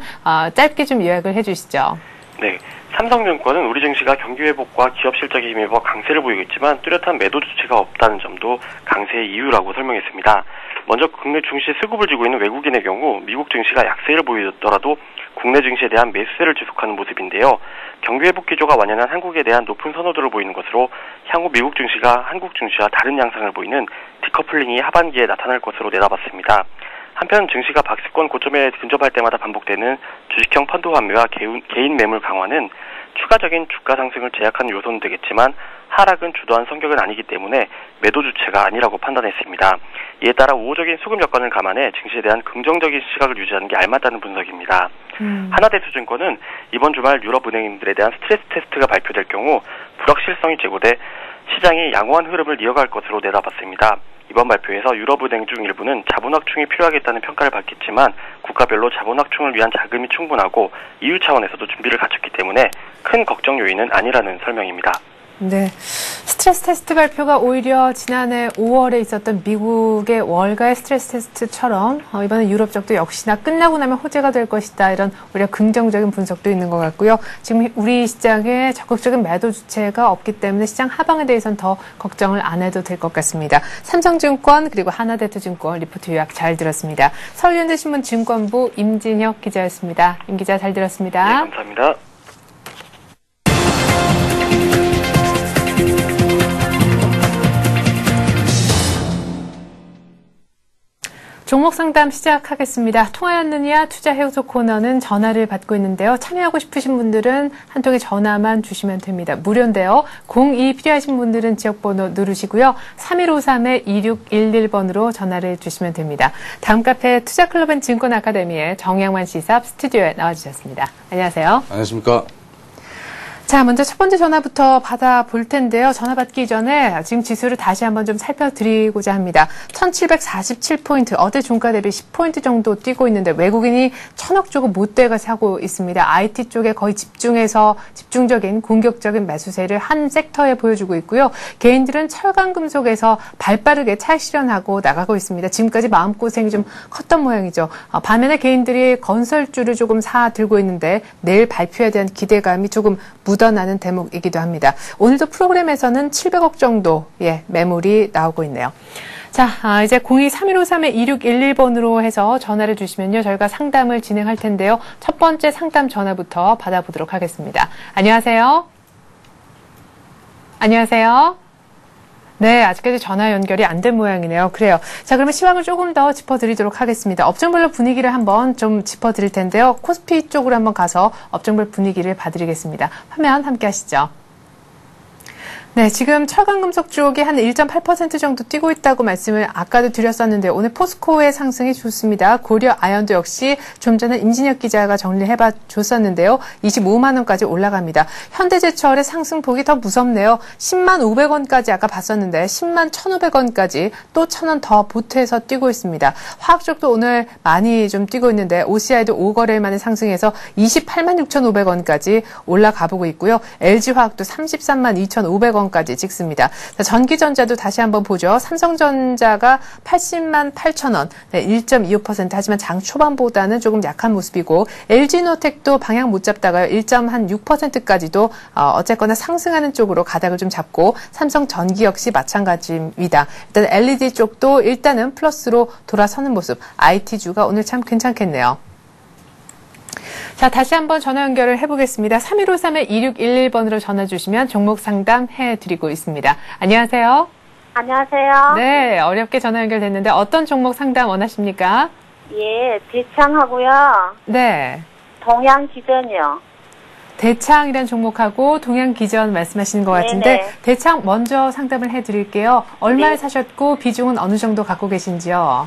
짧게 좀 요약을 해주시죠. 네, 삼성증권은 우리 증시가 경기 회복과 기업 실적에 힘입어 강세를 보이고 있지만 뚜렷한 매도 주체가 없다는 점도 강세의 이유라고 설명했습니다. 먼저 국내 증시 수급을 쥐고 있는 외국인의 경우 미국 증시가 약세를 보이더라도 국내 증시에 대한 매수세를 지속하는 모습인데요. 경기 회복 기조가 완연한 한국에 대한 높은 선호도를 보이는 것으로 향후 미국 증시가 한국 증시와 다른 양상을 보이는 디커플링이 하반기에 나타날 것으로 내다봤습니다. 한편 증시가 박스권 고점에 근접할 때마다 반복되는 주식형 펀드 환매와 개인 매물 강화는 추가적인 주가 상승을 제약하는 요소는 되겠지만 하락은 주도한 성격은 아니기 때문에 매도 주체가 아니라고 판단했습니다. 이에 따라 우호적인 수급 여건을 감안해 증시에 대한 긍정적인 시각을 유지하는 게 알맞다는 분석입니다. 하나대투증권은 이번 주말 유럽 은행인들에 대한 스트레스 테스트가 발표될 경우 불확실성이 제고돼 시장이 양호한 흐름을 이어갈 것으로 내다봤습니다. 이번 발표에서 유럽은행 중 일부는 자본확충이 필요하겠다는 평가를 받겠지만 국가별로 자본확충을 위한 자금이 충분하고 EU 차원에서도 준비를 갖췄기 때문에 큰 걱정 요인은 아니라는 설명입니다. 네, 스트레스 테스트 발표가 오히려 지난해 5월에 있었던 미국의 월가의 스트레스 테스트처럼 이번에 유럽 쪽도 역시나 끝나고 나면 호재가 될 것이다, 이런 오히려 긍정적인 분석도 있는 것 같고요. 지금 우리 시장에 적극적인 매도 주체가 없기 때문에 시장 하방에 대해서는 더 걱정을 안 해도 될 것 같습니다. 삼성증권 그리고 하나대투증권 리포트 요약 잘 들었습니다. 서울현대신문 증권부 임진혁 기자였습니다. 임 기자 잘 들었습니다. 네, 감사합니다. 종목 상담 시작하겠습니다. 통화였느냐 투자해요소 코너는 전화를 받고 있는데요. 참여하고 싶으신 분들은 한 통의 전화만 주시면 됩니다. 무료인데요. 02 필요하신 분들은 지역번호 누르시고요. 3153-2611번으로 전화를 주시면 됩니다. 다음 카페 투자클럽 앤 증권아카데미의 정양만 시삽 스튜디오에 나와주셨습니다. 안녕하세요. 안녕하십니까. 자, 먼저 첫 번째 전화부터 받아볼 텐데요. 전화 받기 전에 지금 지수를 다시 한번 좀 살펴드리고자 합니다. 1747포인트, 어제 종가 대비 10포인트 정도 뛰고 있는데 외국인이 1000억 조금 못 돼가 사고 있습니다. IT 쪽에 거의 집중적인 공격적인 매수세를 한 섹터에 보여주고 있고요. 개인들은 철강금속에서 발빠르게 차익 실현하고 나가고 있습니다. 지금까지 마음고생이 좀 컸던 모양이죠. 반면에 개인들이 건설주를 조금 사 들고 있는데 내일 발표에 대한 기대감이 조금 묻어나는 대목이기도 합니다. 오늘도 프로그램에서는 700억 정도 매물이 나오고 있네요. 자, 이제 02-3153-2611번으로 해서 전화를 주시면요, 저희가 상담을 진행할 텐데요. 첫 번째 상담 전화부터 받아보도록 하겠습니다. 안녕하세요. 안녕하세요. 네, 아직까지 전화 연결이 안 된 모양이네요. 그래요. 자, 그러면 시황을 조금 더 짚어드리도록 하겠습니다. 업종별로 분위기를 한번 좀 짚어드릴 텐데요. 코스피 쪽으로 한번 가서 업종별 분위기를 봐드리겠습니다. 화면 함께 하시죠. 네, 지금 철강금속 쪽이 한 1.8% 정도 뛰고 있다고 말씀을 아까도 드렸었는데 오늘 포스코의 상승이 좋습니다. 고려 아연도 역시 좀 전에 임진혁 기자가 정리를 해봐 줬었는데요. 25만 원까지 올라갑니다. 현대제철의 상승폭이 더 무섭네요. 10만 500원까지 아까 봤었는데 10만 1,500원까지 또 1,000원 더 보태서 뛰고 있습니다. 화학 쪽도 오늘 많이 좀 뛰고 있는데 OCI도 5거래일 만에 상승해서 28만 6,500원까지 올라가 보고 있고요. LG화학도 33만 2,500원 9,900원까지 찍습니다. 자, 전기전자도 다시 한번 보죠. 삼성전자가 80만 8천 원, 네, 1.25%. 하지만 장 초반보다는 조금 약한 모습이고 LG노텍도 방향 못 잡다가요. 1.6%까지도 어쨌거나 상승하는 쪽으로 가닥을 좀 잡고 삼성전기 역시 마찬가지입니다. 일단 LED 쪽도 일단은 플러스로 돌아서는 모습. IT주가 오늘 참 괜찮겠네요. 자, 다시 한번 전화 연결을 해보겠습니다. 3153-2611번으로 전화 주시면 종목 상담 해드리고 있습니다. 안녕하세요. 안녕하세요. 네, 어렵게 전화 연결됐는데 어떤 종목 상담 원하십니까? 예, 대창하고요. 네. 동양기전이요. 대창이라는 종목하고 동양기전 말씀하시는 것 같은데 네네. 대창 먼저 상담을 해드릴게요. 얼마에 네. 사셨고 비중은 어느 정도 갖고 계신지요?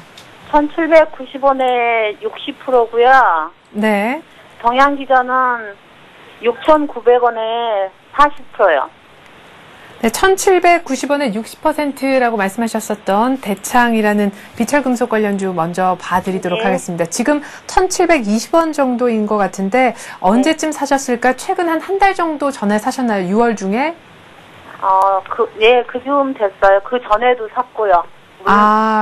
1790원에 60%고요. 네. 동양기전은 6,900원에 40%요. 네, 1790원에 60%라고 말씀하셨었던 대창이라는 비철금속 관련주 먼저 봐드리도록 네. 하겠습니다. 지금 1720원 정도인 것 같은데 언제쯤 사셨을까? 최근 한 달 정도 전에 사셨나요? 6월 중에? 예, 그쯤 됐어요. 그 전에도 샀고요.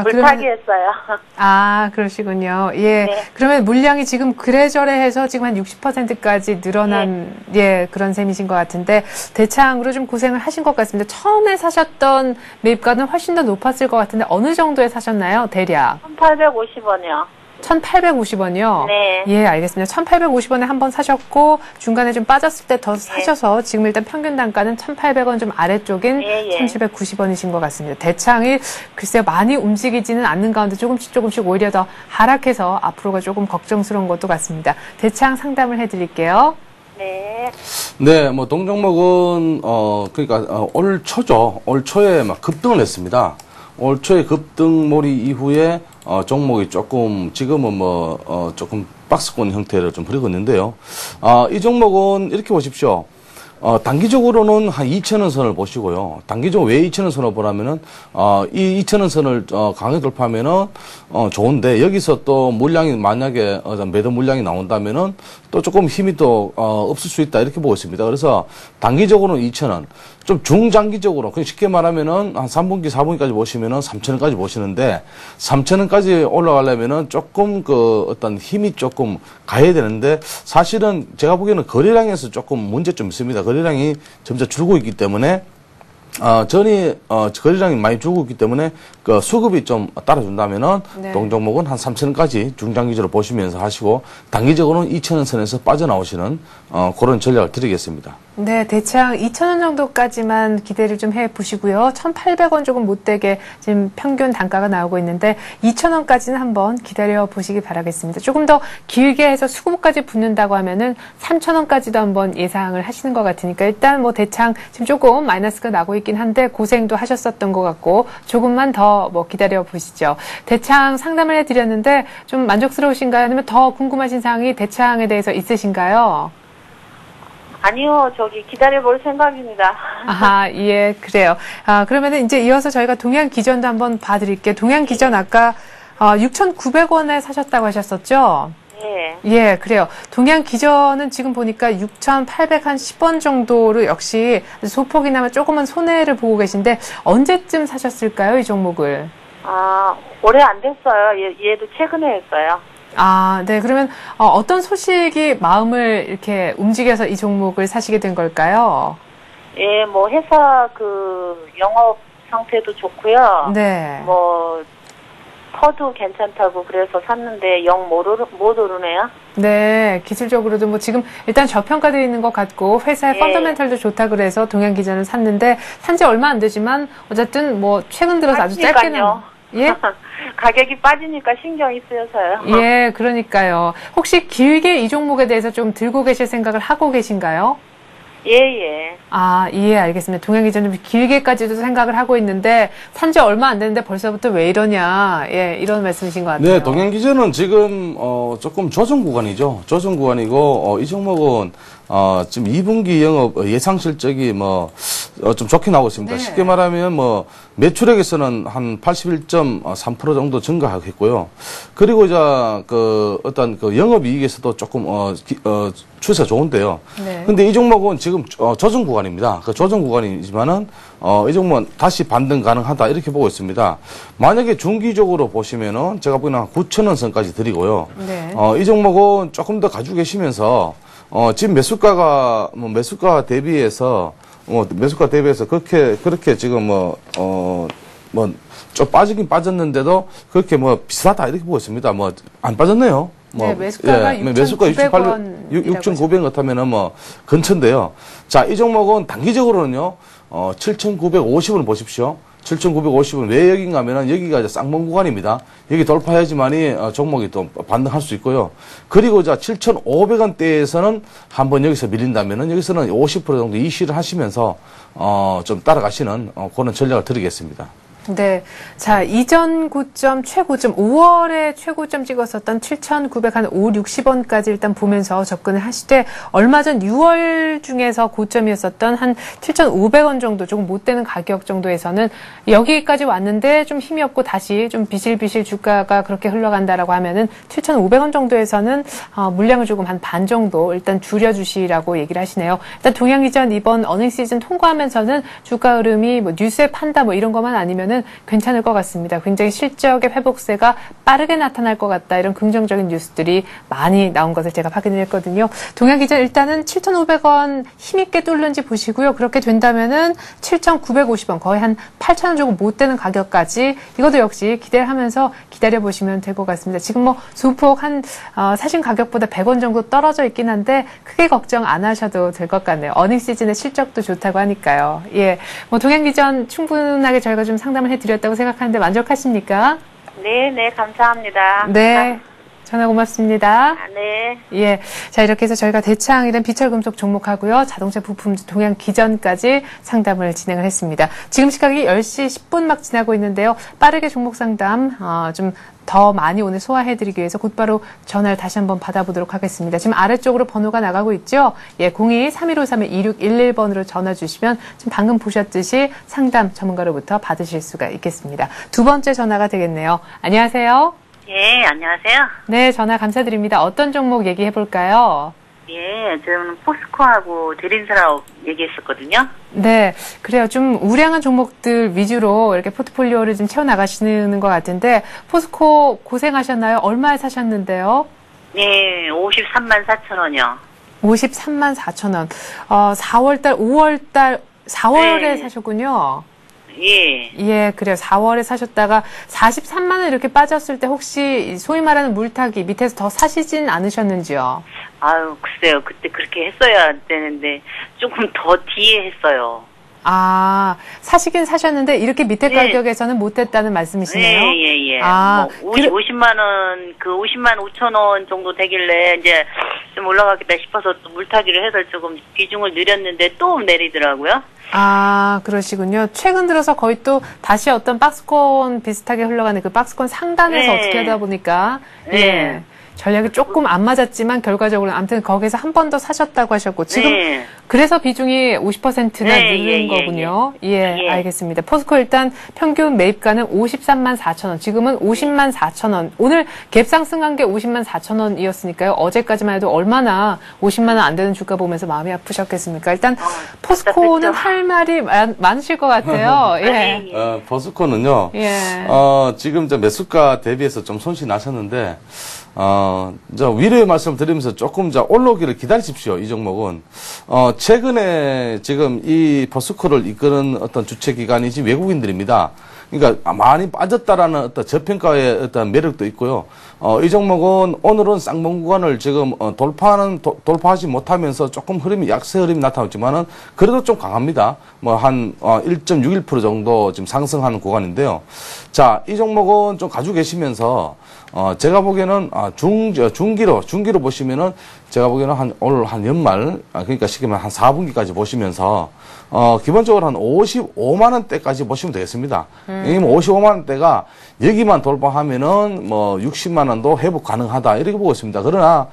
물타기 했어요. 아, 그러시군요. 예. 네. 그러면 물량이 지금 그래저래 해서 지금 한 60%까지 늘어난, 예, 그런 셈이신 것 같은데, 대창으로 좀 고생을 하신 것 같습니다. 처음에 사셨던 매입가는 훨씬 더 높았을 것 같은데, 어느 정도에 사셨나요? 대략? 1,850원이요. 1,850원이요? 네. 예, 알겠습니다. 1,850원에 한번 사셨고, 중간에 좀 빠졌을 때 더 사셔서, 지금 일단 평균 단가는 1,800원 좀 아래쪽인 예, 예. 1,790원이신 것 같습니다. 대창이 글쎄요, 많이 움직이지는 않는 가운데 조금씩 오히려 더 하락해서 앞으로가 조금 걱정스러운 것도 같습니다. 대창 상담을 해드릴게요. 네. 네, 뭐 동종목은 그러니까 올 초죠. 올 초에 막 급등을 했습니다. 올 초에 급등몰이 이후에 종목이 조금 지금은 조금 박스권 형태를 좀 버리고 있는데요. 이 종목은 이렇게 보십시오. 단기적으로는 한 2,000원 선을 보시고요. 단기적으로 왜 2,000원 선을 보라면은, 이 2,000원 선을, 강하게 돌파하면은, 좋은데, 여기서 또 물량이 만약에, 매도 물량이 나온다면은, 또 조금 힘이 또, 없을 수 있다. 이렇게 보고 있습니다. 그래서, 단기적으로는 2,000원. 좀 중장기적으로, 그냥 쉽게 말하면은, 한 3분기, 4분기까지 보시면은 3,000원까지 보시는데, 3,000원까지 올라가려면은 조금 어떤 힘이 조금 가야 되는데, 사실은 제가 보기에는 거래량에서 조금 문제점 있습니다. 거래량이 점차 줄고 있기 때문에 거래량이 많이 줄고 있기 때문에 그 수급이 좀 따라준다면은 네. 동종목은 한 3,000원까지 중장기적으로 보시면서 하시고 단기적으로는 2,000원 선에서 빠져나오시는 그런 전략을 드리겠습니다. 네, 대창 2,000원 정도까지만 기대를 좀 해보시고요. 1,800원 조금 못되게 지금 평균 단가가 나오고 있는데 2,000원까지는 한번 기다려 보시기 바라겠습니다. 조금 더 길게 해서 수급까지 붙는다고 하면은 3,000원까지도 한번 예상을 하시는 것 같으니까 일단 뭐 대창 지금 조금 마이너스가 나고 있긴 한데 고생도 하셨었던 것 같고 조금만 더 뭐 기다려 보시죠. 대창 상담을 해드렸는데 좀 만족스러우신가요? 아니면 더 궁금하신 사항이 대창에 대해서 있으신가요? 아니요, 기다려볼 생각입니다. 아하, 예, 그래요. 그러면은 이제 이어서 저희가 동양기전도 한번 봐드릴게요. 동양기전 아까 6,900원에 사셨다고 하셨었죠? 네. 예, 그래요. 동양기전은 지금 보니까 6,810원 정도로 역시 소폭이나마 조금은 손해를 보고 계신데 언제쯤 사셨을까요, 이 종목을? 오래 안 됐어요. 얘도 최근에 했어요. 네. 그러면 어떤 소식이 마음을 이렇게 움직여서 이 종목을 사시게 된 걸까요? 예, 뭐 회사 영업 상태도 좋고요. 네. 커도 괜찮다고 그래서 샀는데 못 오르네요. 네, 기술적으로도 뭐 지금 일단 저평가되어 있는 것 같고 회사의 예. 펀더멘털도 좋다 그래서 동양기전을 샀는데 산지 얼마 안 되지만 어쨌든 뭐 최근 들어서 아주 짧게는 예? 가격이 빠지니까 신경이 쓰여서요. 예, 그러니까요. 혹시 길게 이 종목에 대해서 좀 들고 계실 생각을 하고 계신가요? 예. 예, 알겠습니다. 동양기전 좀 길게까지도 생각을 하고 있는데 산지 얼마 안 됐는데 벌써부터 왜 이러냐. 예, 이런 말씀이신 것 같아요. 네, 동양기전은 지금 조금 조정 구간이죠. 조정 구간이고 이 종목은 지금 2분기 영업 예상 실적이 좀 좋게 나오고 있습니다. 네. 쉽게 말하면 매출액에서는 한 81.3% 정도 증가했고요. 그리고 이제 어떤 영업이익에서도 조금 추세가 좋은데요. 네. 근데 이 종목은 지금 조정 구간입니다. 그 조정 구간이지만은 이 종목은 다시 반등 가능하다 이렇게 보고 있습니다. 만약에 중기적으로 보시면은 제가 보기에는 한 9,000원 선까지 드리고요. 네. 이 종목은 조금 더 가지고 계시면서 지금 매수가 대비해서 그렇게 지금 좀 빠지긴 빠졌는데도 그렇게 비싸다 이렇게 보고 있습니다. 안 빠졌네요. 네, 매수가가 6,900원 6,900원 같으면은 근처인데요. 자, 이 종목은 단기적으로는요, 7,950원을 보십시오. 7,950원 왜 여긴가 하면은 여기가 이제 쌍봉 구간입니다. 여기 돌파해야지만이 종목이 또 반등할 수 있고요. 그리고 자 7,500원대에서는 한번 여기서 밀린다면은 여기서는 50% 정도 이시를 하시면서 좀 따라가시는 그런 전략을 드리겠습니다. 네. 자, 이전 고점, 최고점, 5월에 최고점 찍었었던 7,960원까지 일단 보면서 접근을 하시되, 얼마 전 6월 중에서 고점이었었던 한 7,500원 정도, 조금 못 되는 가격 정도에서는 여기까지 왔는데 좀 힘이 없고 다시 좀 비실비실 주가가 그렇게 흘러간다라고 하면은 7,500원 정도에서는 물량을 조금 한 반 정도 일단 줄여주시라고 얘기를 하시네요. 일단 동양이전 이번 어닝 시즌 통과하면서는 주가 흐름이 뉴스에 판다 이런 것만 아니면은 괜찮을 것 같습니다. 굉장히 실적의 회복세가 빠르게 나타날 것 같다. 이런 긍정적인 뉴스들이 많이 나온 것을 제가 확인을 했거든요. 동양기전 일단은 7,500원 힘있게 뚫는지 보시고요. 그렇게 된다면은 7,950원 거의 한 8,000원 조금 못 되는 가격까지 이것도 역시 기대를 하면서 기다려보시면 될 것 같습니다. 지금 소폭 사신 가격보다 100원 정도 떨어져 있긴 한데 크게 걱정 안 하셔도 될 것 같네요. 어닝 시즌의 실적도 좋다고 하니까요. 예, 충분하게 저희가 좀 상담을 해드렸다고 생각하는데 만족하십니까? 네, 감사합니다. 네. 전화 고맙습니다. 네. 예. 자, 이렇게 해서 저희가 대창이란 비철금속 종목하고요. 자동차 부품 동양기전까지 상담을 진행을 했습니다. 지금 시각이 10시 10분 막 지나고 있는데요. 빠르게 종목 상담, 좀 더 많이 오늘 소화해드리기 위해서 곧바로 전화를 다시 한번 받아보도록 하겠습니다. 지금 아래쪽으로 번호가 나가고 있죠? 예, 02-3153-2611번으로 전화 주시면 지금 방금 보셨듯이 상담 전문가로부터 받으실 수가 있겠습니다. 두 번째 전화가 되겠네요. 안녕하세요. 예, 안녕하세요. 네, 전화 감사드립니다. 어떤 종목 얘기해 볼까요? 예, 저는 포스코하고 대림사업 얘기했었거든요. 네, 그래요. 좀 우량한 종목들 위주로 이렇게 포트폴리오를 좀 채워나가시는 것 같은데, 포스코 고생하셨나요? 얼마에 사셨는데요? 네, 53만 4천 원이요. 53만 4천 원. 4월달, 5월달, 4월에 네. 사셨군요. 예. 예, 그래요. 4월에 사셨다가 43만 원 이렇게 빠졌을 때 혹시 소위 말하는 물타기 밑에서 더 사시진 않으셨는지요? 아유, 글쎄요. 그때 그렇게 했어야 되는데 조금 더 뒤에 했어요. 사시긴 사셨는데 이렇게 밑에 네. 가격에서는 못했다는 말씀이시네요? 예. 아, 50만 원, 50만 5천 원 정도 되길래 이제 좀 올라가겠다 싶어서 또 물타기를 해서 조금 비중을 늘렸는데 또 내리더라고요. 그러시군요. 최근 들어서 거의 또 다시 어떤 박스권 비슷하게 흘러가는 그 박스권 상단에서 네. 어떻게 하다 보니까 네. 예. 전략이 조금 안 맞았지만 결과적으로 아무튼 거기서 한 번 더 사셨다고 하셨고 지금 네. 그래서 비중이 50%나 네, 늘는 예, 거군요. 예, 예. 알겠습니다. 포스코 일단 평균 매입가는 53만 4천 원, 지금은 50만 4천 원. 오늘 갭 상승한 게 50만 4천 원이었으니까요. 어제까지만 해도 얼마나 50만 원 안 되는 주가 보면서 마음이 아프셨겠습니까? 일단 포스코는 할 말이 많으실 것 같아요. 예. 포스코는요. 예. 지금 이제 매수가 대비해서 좀 손실 나셨는데, 위로의 말씀을 드리면서 조금 올라오기를 기다리십시오. 이 종목은. 최근에 지금 이 포스코를 이끄는 어떤 주체기관이 지금 외국인들입니다. 그러니까 많이 빠졌다라는 어떤 저평가의 어떤 매력도 있고요. 이 종목은 오늘은 쌍봉 구간을 지금 돌파하지 못하면서 조금 약세 흐름이 나타났지만은 그래도 좀 강합니다. 한 1.61% 정도 지금 상승하는 구간인데요. 자, 이 종목은 좀 가지고 계시면서 제가 보기에는 중기로 보시면은 제가 보기에는 올 한 연말 그러니까 쉽게 말하면 한 4분기까지 보시면서 기본적으로 한 55만 원대까지 보시면 되겠습니다. 이게 뭐 55만 원대가 여기만 돌파하면은 뭐 60만 원도 회복 가능하다 이렇게 보고 있습니다. 그러나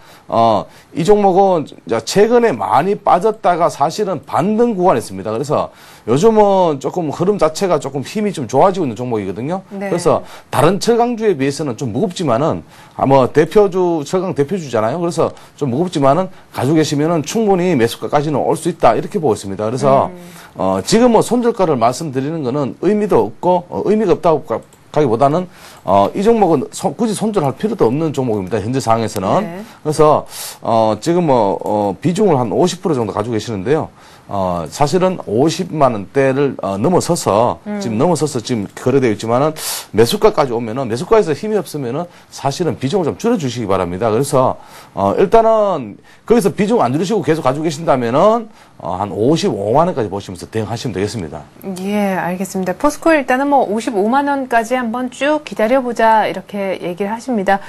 이 종목은 최근에 많이 빠졌다가 사실은 반등 구간에 있습니다. 그래서 요즘은 조금 흐름 자체가 조금 힘이 좀 좋아지고 있는 종목이거든요. 네. 그래서 다른 철강주에 비해서는 좀 무겁지만은 뭐 철강 대표주잖아요. 그래서 좀 무겁지만은 가지고 계시면은 충분히 매수가까지는 올 수 있다 이렇게 보고 있습니다. 그래서 지금 뭐 손절가를 말씀드리는 거는 의미도 없고 의미가 없다고 가기보다는 이 종목은 굳이 손절할 필요도 없는 종목입니다. 현재 상황에서는. 네. 그래서 지금 뭐 비중을 한 50% 정도 가지고 계시는데요. 사실은 50만 원대를 넘어서서 지금 거래되어 있지만은 매수가까지 오면은 매수가에서 힘이 없으면은 사실은 비중을 좀 줄여주시기 바랍니다. 그래서 일단은 거기서 비중 안 줄이시고 계속 가지고 계신다면은 한 55만 원까지 보시면서 대응하시면 되겠습니다. 예, 알겠습니다. 포스코 일단은 뭐 55만 원까지 한번 쭉 기다려보자 이렇게 얘기를 하십니다.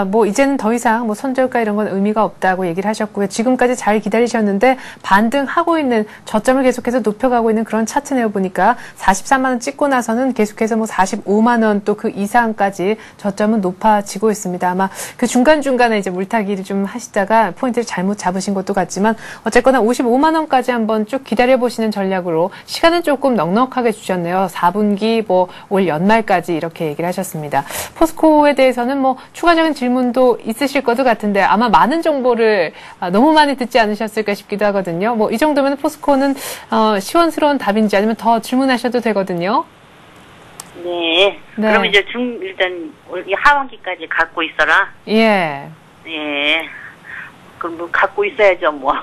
뭐 이제는 더 이상 뭐 손절가 이런 건 의미가 없다고 얘기를 하셨고요. 지금까지 잘 기다리셨는데 반등하고 있는 저점을 계속해서 높여가고 있는 그런 차트 내어보니까 43만 원 찍고 나서는 계속해서 뭐 45만 원 또 그 이상까지 저점은 높아지고 있습니다. 아마 그 중간중간에 이제 물타기를 좀 하시다가 포인트를 잘못 잡으신 것도 같지만 어쨌거나 55만 원까지 한번 쭉 기다려보시는 전략으로 시간은 조금 넉넉하게 주셨네요. 4분기 뭐 올 연말까지 이렇게 얘기를 하셨습니다. 포스코에 대해서는 뭐 추가적인 질문도 있으실 것도 같은데 아마 많은 정보를 너무 많이 듣지 않으셨을까 싶기도 하거든요. 뭐 이 정도면 포스코는 시원스러운 답인지 아니면 더 질문하셔도 되거든요. 네. 그럼 이제 일단 이 하반기까지 갖고 있어라. 예. 예. 그럼 뭐 갖고 있어야죠, 뭐.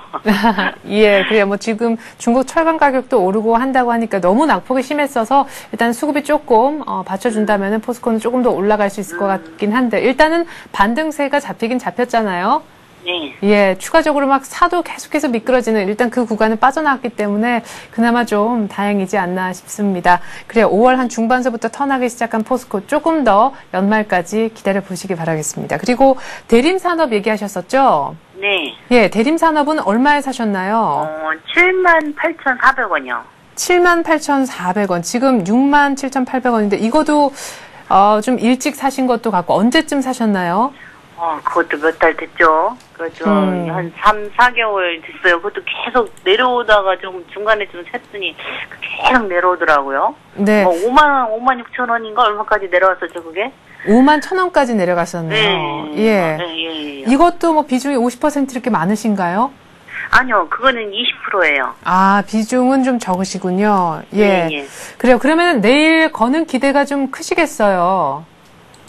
예, 그래요. 뭐 지금 중국 철강 가격도 오르고 한다고 하니까 너무 낙폭이 심했어서 일단 수급이 조금 받쳐준다면은 포스코는 조금 더 올라갈 수 있을 것 같긴 한데 일단은 반등세가 잡히긴 잡혔잖아요. 네. 예, 추가적으로 막 사도 계속해서 미끄러지는 일단 그 구간을 빠져나왔기 때문에 그나마 좀 다행이지 않나 싶습니다. 그래요. 5월 한 중반서부터 턴하기 시작한 포스코 조금 더 연말까지 기다려 보시기 바라겠습니다. 그리고 대림산업 얘기하셨었죠? 네. 예, 대림산업은 얼마에 사셨나요? 78,400원이요. 78,400원. 지금 67,800원인데 이것도 좀 일찍 사신 것도 같고 언제쯤 사셨나요? 그것도 몇 달 됐죠. 한 3, 4개월 됐어요. 그것도 계속 내려오다가 좀 중간에 좀 샜더니 계속 내려오더라고요. 네. 5만 6천 원인가 얼마까지 내려왔었죠, 그게? 5만 1,000원까지 내려갔었네요. 네. 예. 예. 이것도 뭐 비중이 50% 이렇게 많으신가요? 아니요, 그거는 20%예요. 비중은 좀 적으시군요. 예. 예. 그래요. 그러면 내일 거는 기대가 좀 크시겠어요.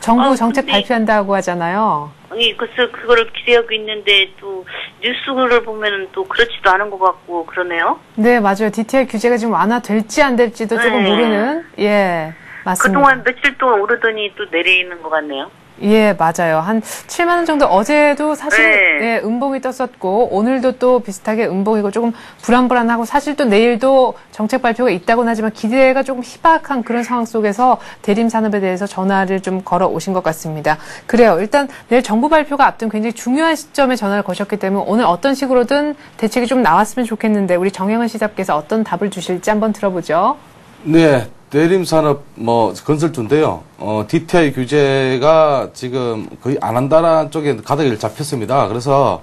정부 정책 근데 발표한다고 하잖아요. 글쎄, 그거를 기대하고 있는데, 또, 뉴스를 보면은 또 그렇지도 않은 것 같고, 그러네요. 네, 맞아요. DTI 규제가 지금 완화될지 안 될지도 조금 모르는, 예, 맞습니다. 그동안 며칠 동안 오르더니 또 내리는 것 같네요. 예, 맞아요. 한 7만 원 정도 어제도 사실 예, 음봉이 떴었고 오늘도 또 비슷하게 음봉이고 조금 불안불안하고 사실 또 내일도 정책 발표가 있다고는 하지만 기대가 조금 희박한 그런 상황 속에서 대림산업에 대해서 전화를 좀 걸어 오신 것 같습니다. 그래요. 일단 내일 정부 발표가 앞둔 굉장히 중요한 시점에 전화를 거셨기 때문에 오늘 어떤 식으로든 대책이 좀 나왔으면 좋겠는데 우리 정영은 시장께서 어떤 답을 주실지 한번 들어보죠. 네. 대림산업 건설주인데요. DTI 규제가 지금 거의 안 한다라는 쪽에 가닥이 잡혔습니다. 그래서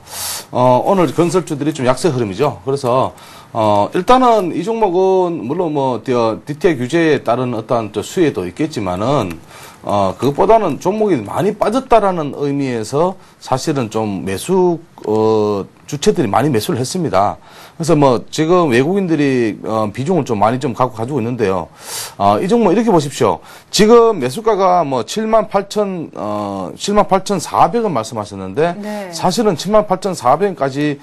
오늘 건설주들이 좀 약세 흐름이죠. 그래서 일단은 이 종목은 물론 DTI 규제에 따른 어떤 수혜도 있겠지만은 그것보다는 종목이 많이 빠졌다라는 의미에서 사실은 좀 주체들이 많이 매수를 했습니다. 그래서 지금 외국인들이 비중을 좀 많이 가지고 있는데요. 이 종목 이렇게 보십시오. 지금 매수가가 78,400원 말씀하셨는데 네. 사실은 78,400원까지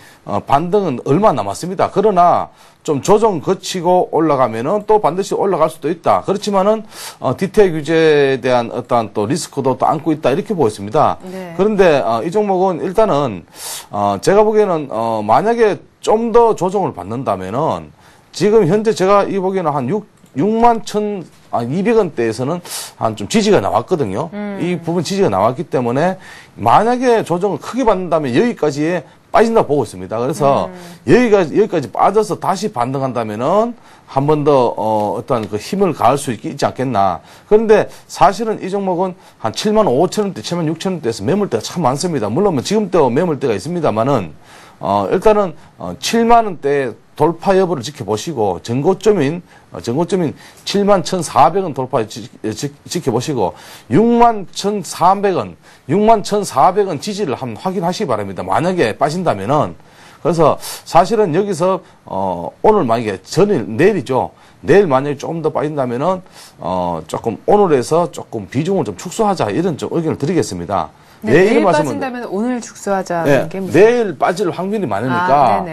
반등은 얼마 남았습니다. 그러나 좀 조정 거치고 올라가면은 또 반드시 올라갈 수도 있다. 그렇지만은 DTI 규제에 대한 어떤 또 리스크도 또 안고 있다 이렇게 보고 있습니다. 네. 그런데 이 종목은 일단은 제가 보기에는 만약에 좀 더 조정을 받는다면은 지금 현재 제가 이 보기에는 한 61,200원대에서는 한 좀 지지가 나왔거든요. 이 부분 지지가 나왔기 때문에 만약에 조정을 크게 받는다면 여기까지의 빠진다 보고 있습니다. 그래서 여기까지 빠져서 다시 반등한다면은 한 번 더 어떤 그 힘을 가할 수 있지 않겠나. 그런데 사실은 이 종목은 한 7만 5천 원대, 7만 6천 원대에서 매물대가 참 많습니다. 물론 뭐 지금도 매물대가 있습니다만은 일단은 7만 원대 돌파 여부를 지켜보시고 전고점인 7만 1,400원 돌파 지켜보시고 6만 1,400원, 6만 1,400원 지지를 한번 확인하시기 바랍니다. 만약에 빠진다면은. 그래서 사실은 여기서 오늘 만약에 내일이죠. 내일 만약에 조금 더 빠진다면은 조금 오늘에서 조금 비중을 좀 축소하자 이런 좀 의견을 드리겠습니다. 네, 내일 빠진다면 오늘 축소하자는 게 무슨? 내일 빠질 확률이 많으니까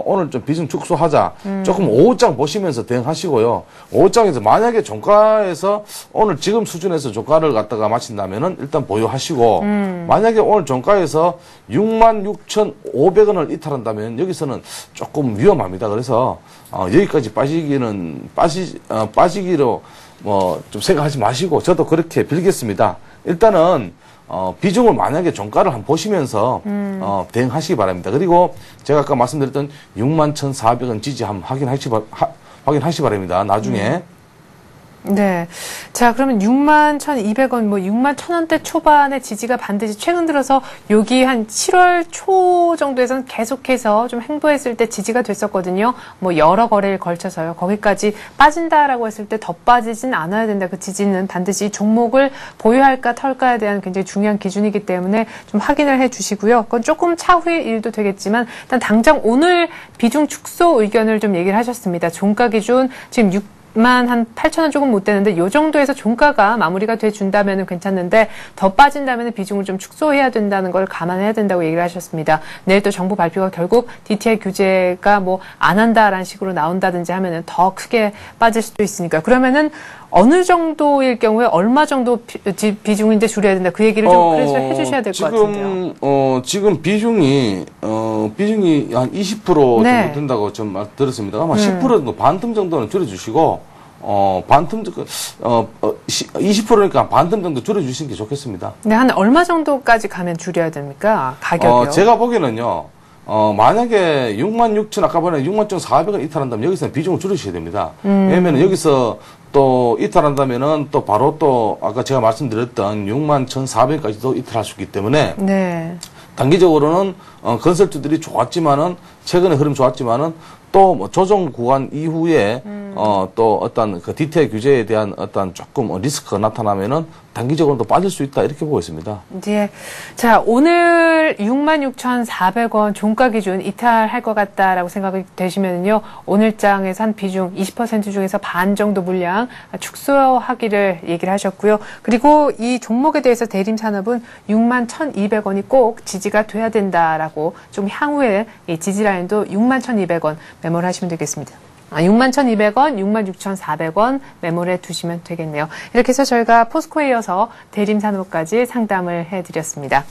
오늘 좀 비중 축소하자. 조금 오후장 보시면서 대응하시고요. 오후장에서 만약에 종가에서 오늘 지금 수준에서 종가를 갖다가 마친다면은 일단 보유하시고 만약에 오늘 종가에서 66,500원을 이탈한다면 여기서는 조금 위험합니다. 그래서 여기까지 빠지기로 뭐 좀 생각하지 마시고 저도 그렇게 빌겠습니다. 일단은 비중을 만약에 종가를 한번 보시면서 대응하시기 바랍니다. 그리고 제가 아까 말씀드렸던 61,400원 지지 한번 확인하시기 바랍니다. 나중에. 네. 자, 그러면 61,200원, 뭐 61,000원대 초반의 지지가 반드시 최근 들어서 여기 한 7월 초 정도에서는 계속해서 좀 행보했을 때 지지가 됐었거든요. 뭐 여러 거래일 걸쳐서요. 거기까지 빠진다라고 했을 때 더 빠지진 않아야 된다. 그 지지는 반드시 종목을 보유할까 털까에 대한 굉장히 중요한 기준이기 때문에 좀 확인을 해 주시고요. 그건 조금 차후의 일도 되겠지만 일단 당장 오늘 비중 축소 의견을 좀 얘기를 하셨습니다. 종가 기준 지금 6만 한 8,000원 조금 못 되는데 요 정도에서 종가가 마무리가 돼 준다면 괜찮는데 더 빠진다면 비중을 좀 축소해야 된다는 걸 감안해야 된다고 얘기를 하셨습니다. 내일 또 정부 발표가 결국 DTI 규제가 뭐 안 한다라는 식으로 나온다든지 하면은 더 크게 빠질 수도 있으니까 그러면은 어느 정도일 경우에 얼마 정도 비중을 이제 줄여야 된다 그 얘기를 좀 그래서 해주셔야 될 것 같은데요. 지금 비중이 한 20% 정도 된다고 좀 들었습니다. 아마 10% 정도 반틈 정도는 줄여주시고 반틈 20%니까 반틈 정도 줄여주시는 게 좋겠습니다. 네, 한 얼마 정도까지 가면 줄여야 됩니까? 가격이요? 제가 보기에는요. 만약에 66,000 아까 보면 61,400원 이탈한다면 여기서는 비중을 줄이셔야 됩니다. 왜냐면 여기서 또 이탈한다면은 또 바로 또 아까 제가 말씀드렸던 61,400원까지도 이탈할 수 있기 때문에 네. 단기적으로는 건설주들이 좋았지만은 최근에 흐름 좋았지만은 또 뭐 조정 구간 이후에 또 어떤 그 DTI 규제에 대한 어떤 조금 리스크가 나타나면은 단기적으로도 빠질 수 있다 이렇게 보고 있습니다. 네. 자, 오늘 66,400원 종가 기준 이탈할 것 같다라고 생각이 되시면요. 오늘 장에서 한 비중 20% 중에서 반 정도 물량 축소하기를 얘기를 하셨고요. 그리고 이 종목에 대해서 대림산업은 61,200원이 꼭 지지가 돼야 된다라고 좀 향후에 이 지지 라인도 61,200원 메모를 하시면 되겠습니다. 61,200원, 66,400원 메모를 두시면 되겠네요. 이렇게 해서 저희가 포스코에 이어서 대림산업까지 상담을 해드렸습니다.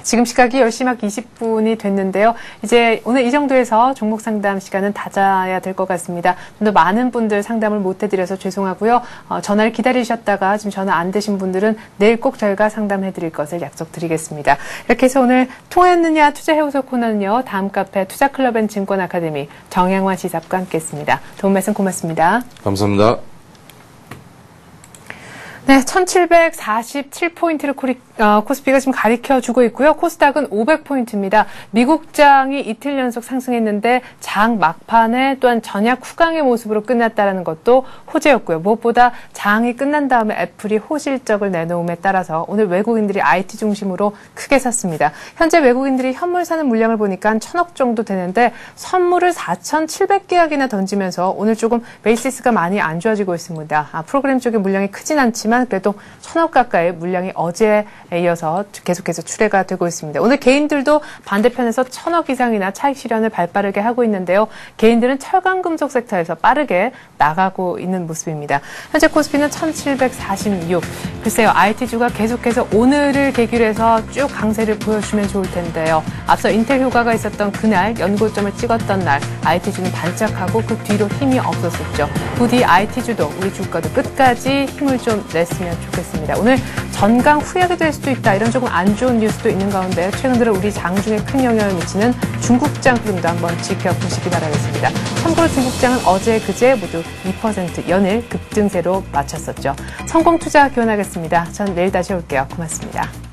지금 시각이 10시 막 20분이 됐는데요. 이제 오늘 이 정도에서 종목 상담 시간은 닫아야 될 것 같습니다. 좀 더 많은 분들 상담을 못 해드려서 죄송하고요. 전화를 기다리셨다가 지금 전화 안 되신 분들은 내일 꼭 저희가 상담해드릴 것을 약속드리겠습니다. 이렇게 해서 오늘 통화했느냐 투자해오소 코너는요. 다음 카페 투자클럽 앤 증권 아카데미 정양환 시사과 함께했습니다. 도움 말씀 고맙습니다. 감사합니다. 네, 1747포인트를 코스피가 지금 가리켜주고 있고요. 코스닥은 500포인트입니다. 미국장이 이틀 연속 상승했는데 장 막판에 또한 전약 후강의 모습으로 끝났다는 것도 호재였고요. 무엇보다 장이 끝난 다음에 애플이 호실적을 내놓음에 따라서 오늘 외국인들이 IT 중심으로 크게 샀습니다. 현재 외국인들이 현물 사는 물량을 보니까 한 1,000억 정도 되는데 선물을 4,700계약이나 던지면서 오늘 조금 베이시스가 많이 안 좋아지고 있습니다. 프로그램 쪽의 물량이 크진 않지만 그래도 1,000억 가까이 물량이 어제에 이어서 계속해서 출회가 되고 있습니다. 오늘 개인들도 반대편에서 1,000억 이상이나 차익 실현을 발빠르게 하고 있는데요. 개인들은 철강금속 섹터에서 빠르게 나가고 있는 모습입니다. 현재 코스피는 1,746. 글쎄요, IT주가 계속해서 오늘을 계기로 해서 쭉 강세를 보여주면 좋을 텐데요. 앞서 인텔 효과가 있었던 그날 연고점을 찍었던 날 IT주는 반짝하고 그 뒤로 힘이 없었었죠. 부디 IT주도 우리 주가도 끝까지 힘을 좀 냈습니다. 됐으면 좋겠습니다. 오늘 전강 후약이 될 수도 있다. 이런 조금 안 좋은 뉴스도 있는 가운데 최근 들어 우리 장중에 큰 영향을 미치는 중국장 흐름도 한번 지켜보시기 바라겠습니다. 참고로 중국장은 어제 그제 모두 2% 연일 급등세로 마쳤었죠. 성공투자 기원하겠습니다. 전 내일 다시 올게요. 고맙습니다.